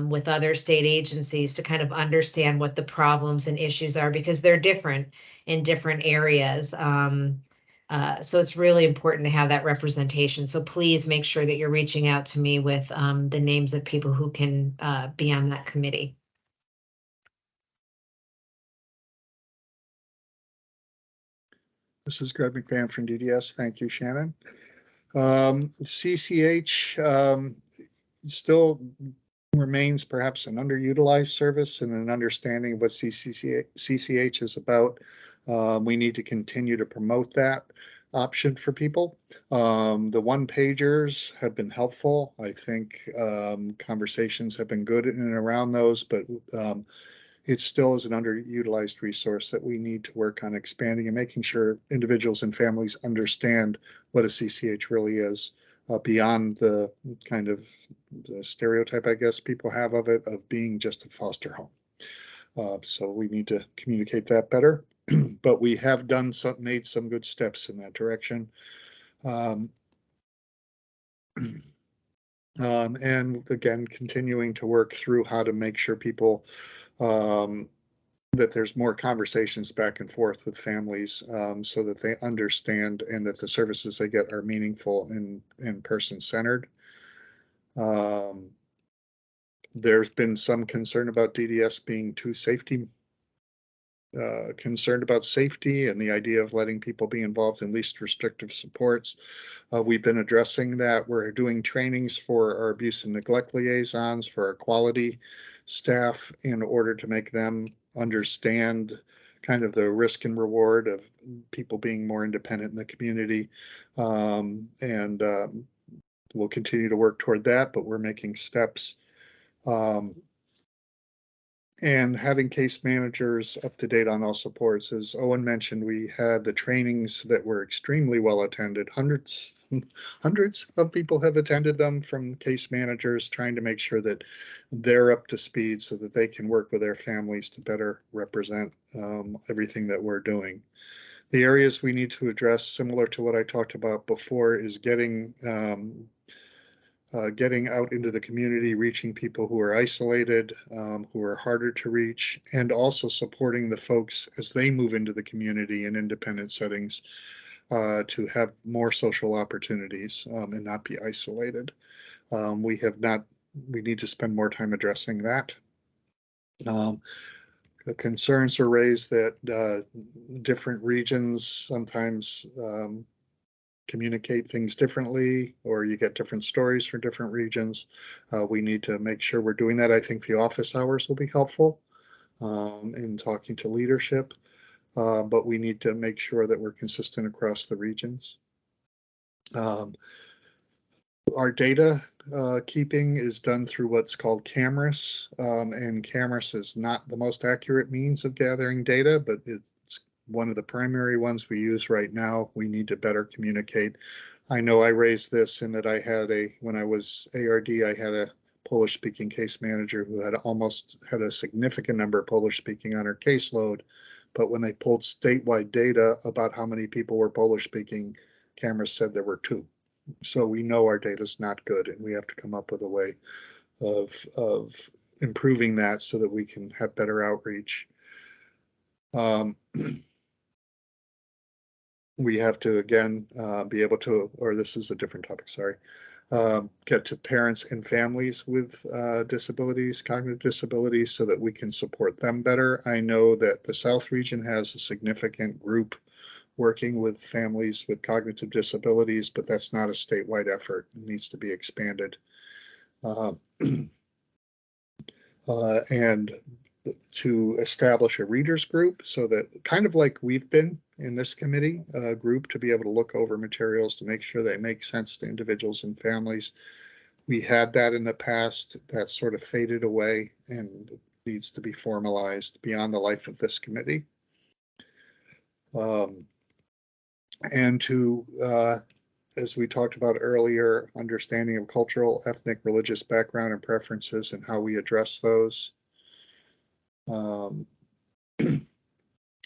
with other state agencies to kind of understand what the problems and issues are, because they're different in different areas. So it's really important to have that representation. So please make sure that you're reaching out to me with the names of people who can be on that committee. This is Greg McMahon from DDS. Thank you, Shannon. CCH still remains perhaps an underutilized service and an understanding of what CCH is about. We need to continue to promote that option for people. The one-pagers have been helpful. I think conversations have been good in and around those, but it still is an underutilized resource that we need to work on expanding and making sure individuals and families understand what a CCH really is, beyond the kind of the stereotype, I guess, people have of it, of being just a foster home. So we need to communicate that better, but we have made some good steps in that direction. And again, continuing to work through how to make sure people that there's more conversations back and forth with families, so that they understand and that the services they get are meaningful and person-centered. There's been some concern about DDS being too concerned about safety and the idea of letting people be involved in least restrictive supports. We've been addressing that. We're doing trainings for our abuse and neglect liaisons, for our quality staff, in order to make them understand kind of the risk and reward of people being more independent in the community. We'll continue to work toward that, but we're making steps. And having case managers up to date on all supports. As Owen mentioned, we had the trainings that were extremely well attended. Hundreds of people have attended them, from case managers, trying to make sure that they're up to speed so that they can work with their families to better represent everything that we're doing. The areas we need to address, similar to what I talked about before, is getting out into the community, reaching people who are isolated, who are harder to reach, and also supporting the folks as they move into the community in independent settings, to have more social opportunities and not be isolated. We need to spend more time addressing that. The concerns are raised that different regions sometimes communicate things differently, or you get different stories from different regions. We need to make sure we're doing that. I think the office hours will be helpful in talking to leadership, but we need to make sure that we're consistent across the regions. Our data keeping is done through what's called Cameras, and Cameras is not the most accurate means of gathering data, but it's one of the primary ones we use right now. We need to better communicate. I know I raised this in that when I was ARD, I had a Polish speaking case manager who had a significant number of Polish speaking on her caseload. But when they pulled statewide data about how many people were Polish speaking, Cameras said there were 2. So we know our data is not good, and we have to come up with a way of improving that so that we can have better outreach. We have to, again, be able to, or this is a different topic, sorry, get to parents and families with disabilities, cognitive disabilities, so that we can support them better. I know that the South region has a significant group working with families with cognitive disabilities, but that's not a statewide effort. It needs to be expanded. And to establish a readers group so that kind of like we've been in this committee group to be able to look over materials to make sure they make sense to individuals and families. We had that in the past. That sort of faded away and needs to be formalized beyond the life of this committee. And to, as we talked about earlier, understanding of cultural, ethnic, religious background and preferences and how we address those.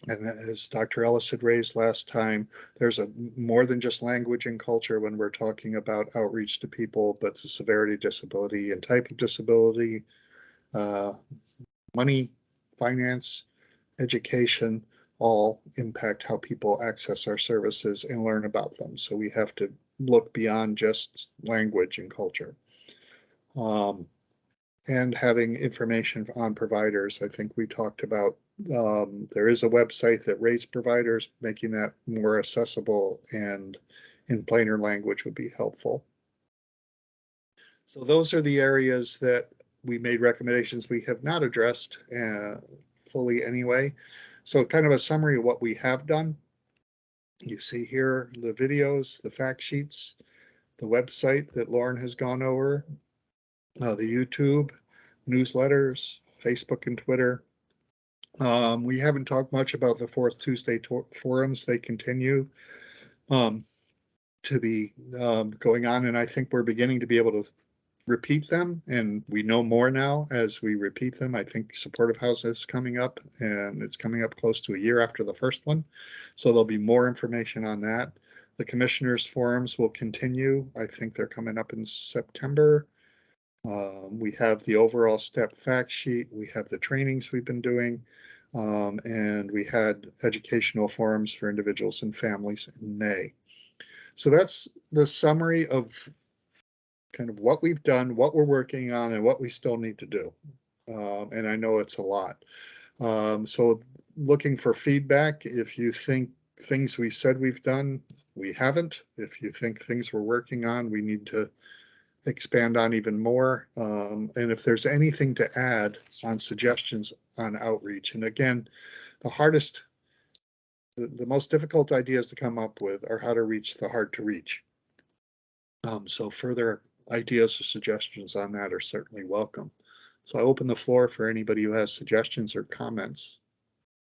And as Dr. Ellis had raised last time, there's a more than just language and culture when we're talking about outreach to people, but the severity, disability, and type of disability, money, finance, education, all impact how people access our services and learn about them. So we have to look beyond just language and culture. And having information on providers. I think we talked about there is a website that rates providers, making that more accessible and in plainer language would be helpful. So those are the areas that we made recommendations we have not addressed fully anyway. So kind of a summary of what we have done. You see here the videos, the fact sheets, the website that Lauren has gone over, the YouTube, newsletters, Facebook and Twitter. We haven't talked much about the Fourth Tuesday forums. They continue to be going on, and I think we're beginning to be able to repeat them, and we know more now as we repeat them. I think Supportive House is coming up, and it's coming up close to a year after the first one, so there'll be more information on that. The commissioners' forums will continue. I think they're coming up in September. We have the overall step fact sheet. We have the trainings we've been doing, and we had educational forums for individuals and families in May. So that's the summary of kind of what we've done, what we're working on, and what we still need to do. And I know it's a lot. So looking for feedback. If you think things we've said we've done, we haven't. If you think things we're working on, we need to expand on even more. And if there's anything to add on suggestions on outreach. And again, the most difficult ideas to come up with are how to reach the hard to reach. So further ideas or suggestions on that are certainly welcome. So I open the floor for anybody who has suggestions or comments.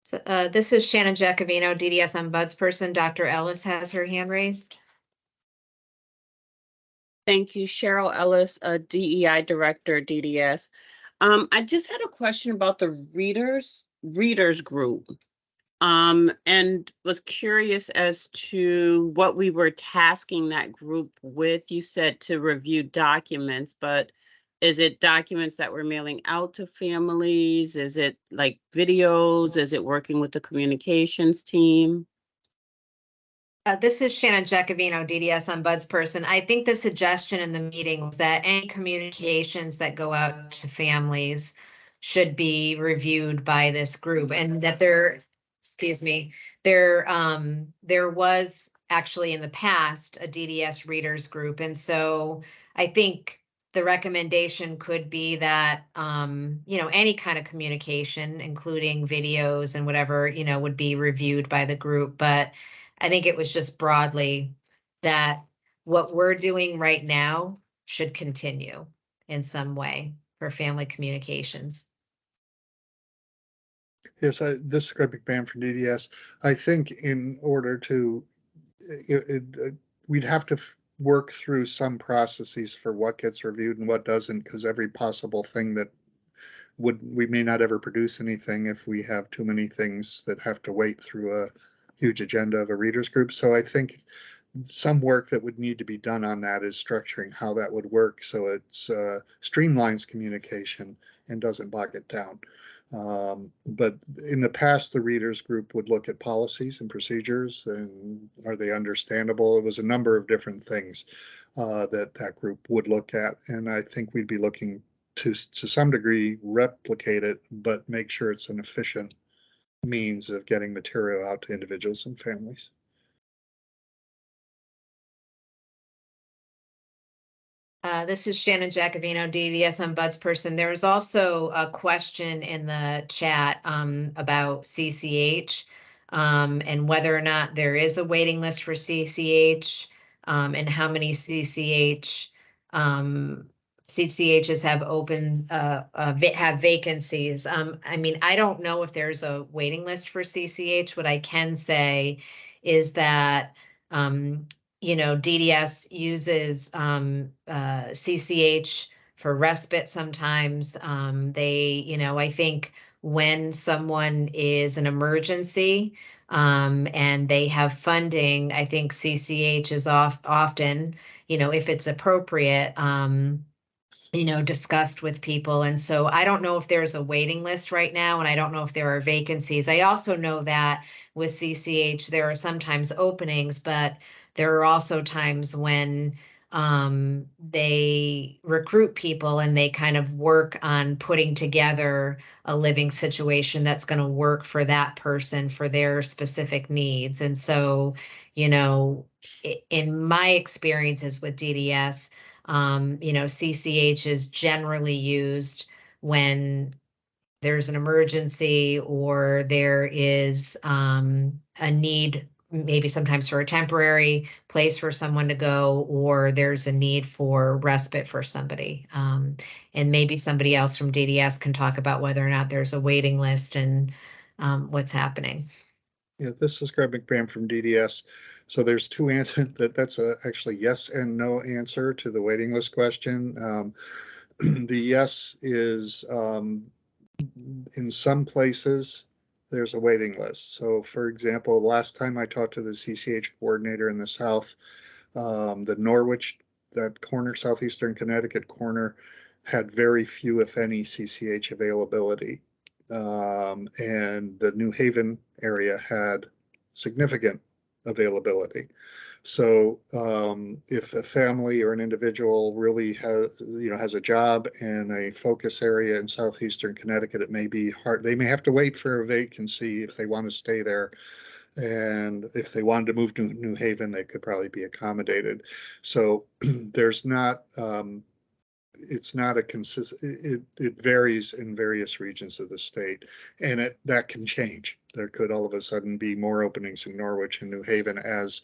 So, this is Shannon Giacovino, DDS Ombudsperson. Dr. Ellis has her hand raised. Thank you, Cheryl Ellis, DEI Director, DDS. I just had a question about the readers group. And was curious as to what we were tasking that group with. You said to review documents, but is it documents that we're mailing out to families? Is it like videos? Is it working with the communications team? This is Shannon Giacovino, DDS Ombudsperson. I think the suggestion in the meeting was that any communications that go out to families should be reviewed by this group, and that there was actually in the past a DDS readers group. And so I think the recommendation could be that, any kind of communication, including videos and whatever, would be reviewed by the group. But I think it was just broadly that what we're doing right now should continue in some way for family communications. Yes, this is Greg McMahon from DDS. I think in order to, we'd have to work through some processes for what gets reviewed and what doesn't, because every possible thing that we may not ever produce anything if we have too many things that have to wait through a huge agenda of a readers group. So I think some work that would need to be done on that is structuring how that would work so it's streamlines communication and doesn't bog it down. But in the past, the readers group would look at policies and procedures and are they understandable? It was a number of different things that group would look at. And I think we'd be looking to some degree replicate it, but make sure it's an efficient means of getting material out to individuals and families. This is Shannon Jacovino, DDS ombudsperson. There was also a question in the chat about CCH and whether or not there is a waiting list for CCH and how many CCHs have open have vacancies. I mean, I don't know if there's a waiting list for CCH. What I can say is that DDS uses CCH for respite sometimes. I think when someone is an emergency and they have funding, I think CCH is often, if it's appropriate, discussed with people. And so I don't know if there's a waiting list right now, and I don't know if there are vacancies. I also know that with CCH, there are sometimes openings, but there are also times when they recruit people and they kind of work on putting together a living situation that's going to work for that person for their specific needs. And so, in my experiences with DDS, CCH is generally used when there's an emergency or there is a need, maybe sometimes for a temporary place for someone to go, or there's a need for respite for somebody. And maybe somebody else from DDS can talk about whether or not there's a waiting list and what's happening. Yeah, this is Greg McBam from DDS. So there's two answers. That's actually yes and no answer to the waiting list question. The yes is in some places there's a waiting list. So for example, last time I talked to the CCH coordinator in the South, the Norwich, that corner, southeastern Connecticut corner, had very few, if any, CCH availability. And the New Haven area had significant availability. So if a family or an individual really has a job and a focus area in southeastern Connecticut, it may be hard. They may have to wait for a vacancy if they want to stay there. And if they wanted to move to New Haven, they could probably be accommodated. So there's not, it's not a consistent, it varies in various regions of the state, and that can change. There could all of a sudden be more openings in Norwich and New Haven as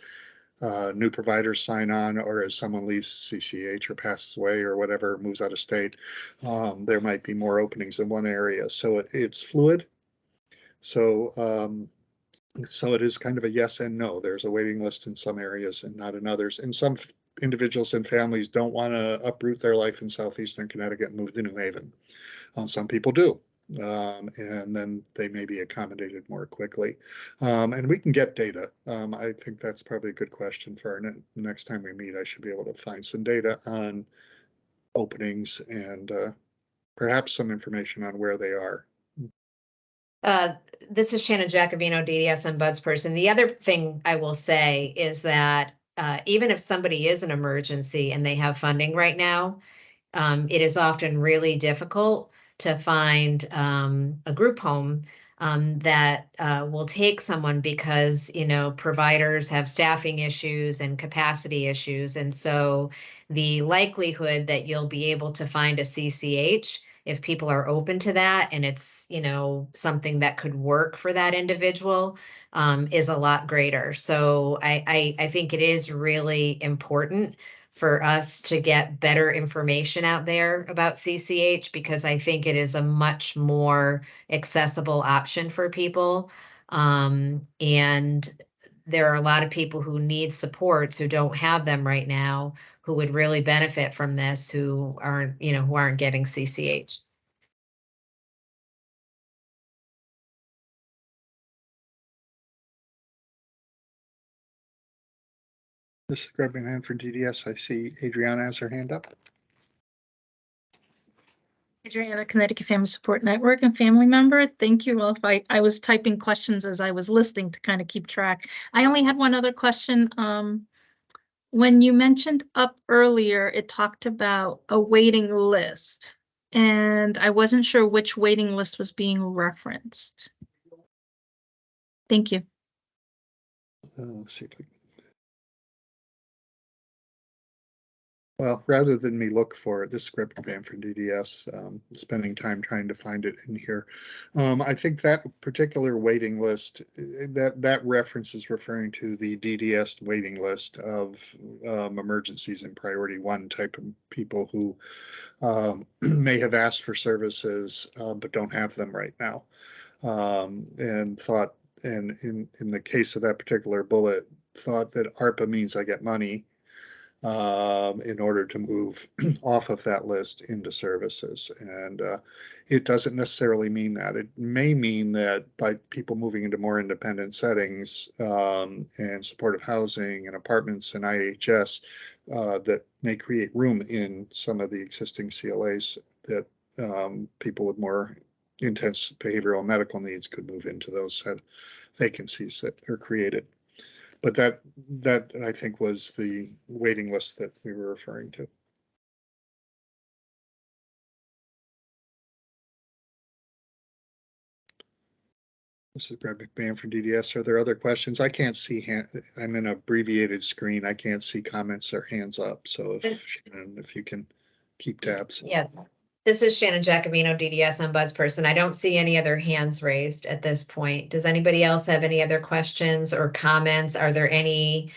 new providers sign on, or as someone leaves CCH or passes away or whatever, moves out of state. There might be more openings in one area. So it's fluid. So it is kind of a yes and no. There's a waiting list in some areas and not in others. And some individuals and families don't want to uproot their life in southeastern Connecticut and move to New Haven. Some people do. And then they may be accommodated more quickly. And we can get data. I think that's probably a good question for our next time we meet. I should be able to find some data on openings and perhaps some information on where they are. This is Shannon Jacovino, DDS ombudsperson. The other thing I will say is that even if somebody is an emergency and they have funding right now, it is often really difficult to find a group home that will take someone because, providers have staffing issues and capacity issues. And so the likelihood that you'll be able to find a CCH, if people are open to that and it's, something that could work for that individual, is a lot greater. So I think it is really important for us to get better information out there about CCH, because I think it is a much more accessible option for people. And there are a lot of people who need supports who don't have them right now, who would really benefit from this, who aren't getting CCH. This is Greg McMahon for DDS. I see Adriana has her hand up. Adriana, Connecticut Family Support Network and family member. Thank you all. I was typing questions as I was listening to kind of keep track. I only had one other question. When you mentioned up earlier, it talked about a waiting list, and I wasn't sure which waiting list was being referenced. Thank you. Let's see if Well, rather than me look for it, this script came from DDS, spending time trying to find it in here. I think that particular waiting list, that reference is referring to the DDS waiting list of emergencies and priority one type of people who may have asked for services but don't have them right now. And thought, and in the case of that particular bullet, thought that ARPA means I get money in order to move off of that list into services. And it doesn't necessarily mean that. It may mean that by people moving into more independent settings and supportive housing and apartments and IHS, that may create room in some of the existing CLAs that people with more intense behavioral and medical needs could move into those vacancies that are created. But that I think was the waiting list that we were referring to. This is Brad McMahon from DDS. Are there other questions? I can't see I'm in an abbreviated screen. I can't see comments or hands up. So if Shannon, if you can keep tabs. Yeah, this is Shannon Giacomino, DDS ombudsperson. I don't see any other hands raised at this point. Does anybody else have any other questions or comments? Are there any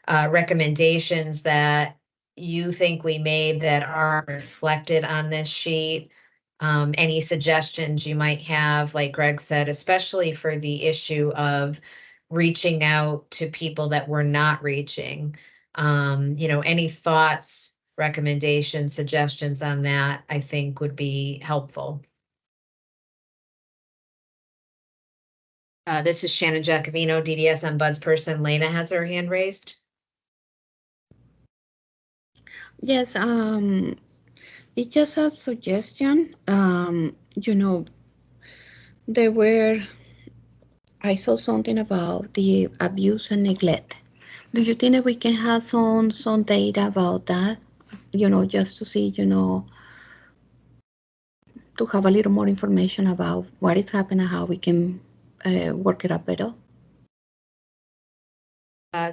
recommendations that you think we made that are reflected on this sheet? Any suggestions you might have, like Greg said, especially for the issue of reaching out to people that we're not reaching? Any thoughts, recommendations, suggestions on that, I think would be helpful. This is Shannon Giacomino, DDS ombudsperson. Lena has her hand raised. Yes, it's just a suggestion. I saw something about the abuse and neglect. Do you think that we can have some data about that? Just to see, to have a little more information about what is happening, how we can work it up better.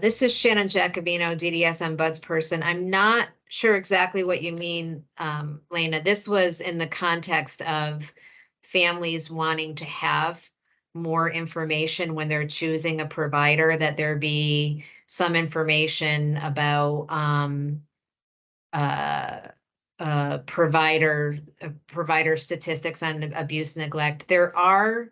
This is Shannon Giacomino, DDS ombudsperson. I'm not sure exactly what you mean, Lena. This was in the context of families wanting to have more information when they're choosing a provider, that there be some information about provider statistics on abuse and neglect. There are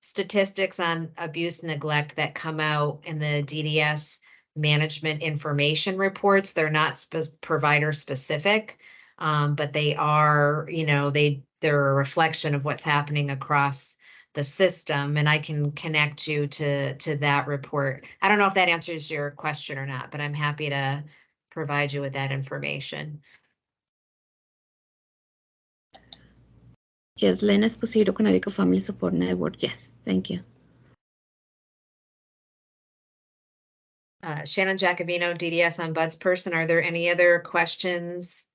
statistics on abuse and neglect that come out in the DDS management information reports. They're not provider specific, but they are, they're a reflection of what's happening across the system. And I can connect you to that report. I don't know if that answers your question or not, but I'm happy to provide you with that information. Yes, Lena Esposito, Connecticut Family Support Network. Yes, thank you. Shannon Giacomino, DDS ombudsperson. Are there any other questions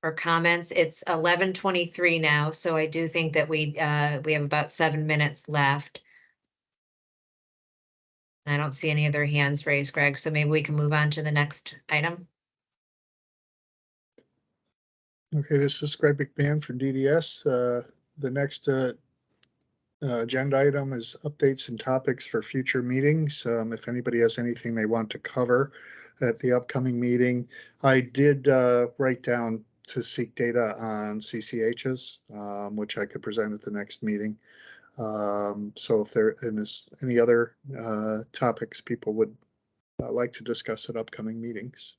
or comments? It's 11:23 now, so I do think that we have about 7 minutes left. I don't see any other hands raised, Greg, so maybe we can move on to the next item. Okay, this is Greg McMahon from DDS. The next agenda item is updates and topics for future meetings. If anybody has anything they want to cover at the upcoming meeting, I did write down to seek data on CCHs, which I could present at the next meeting. So if there is any other topics people would like to discuss at upcoming meetings.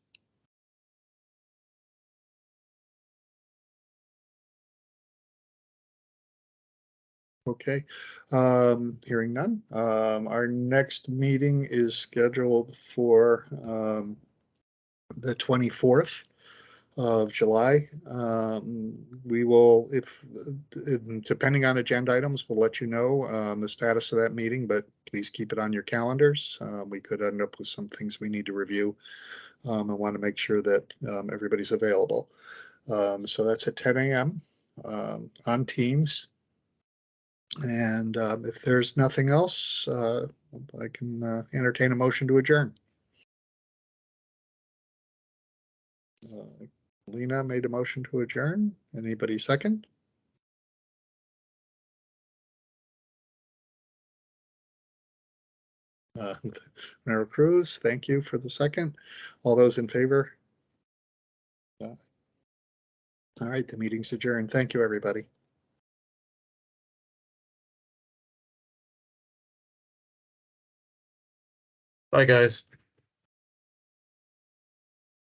Okay, hearing none. Our next meeting is scheduled for the 24th of July. We will, depending on agenda items, we'll let you know the status of that meeting, but please keep it on your calendars. We could end up with some things we need to review and want to make sure that everybody's available. So that's at 10 a.m. On Teams. And if there's nothing else, I can entertain a motion to adjourn. Lena made a motion to adjourn. Anybody second? Mayor Cruz, thank you for the second. All those in favor? All right, the meeting's adjourned. Thank you, everybody. Bye, guys.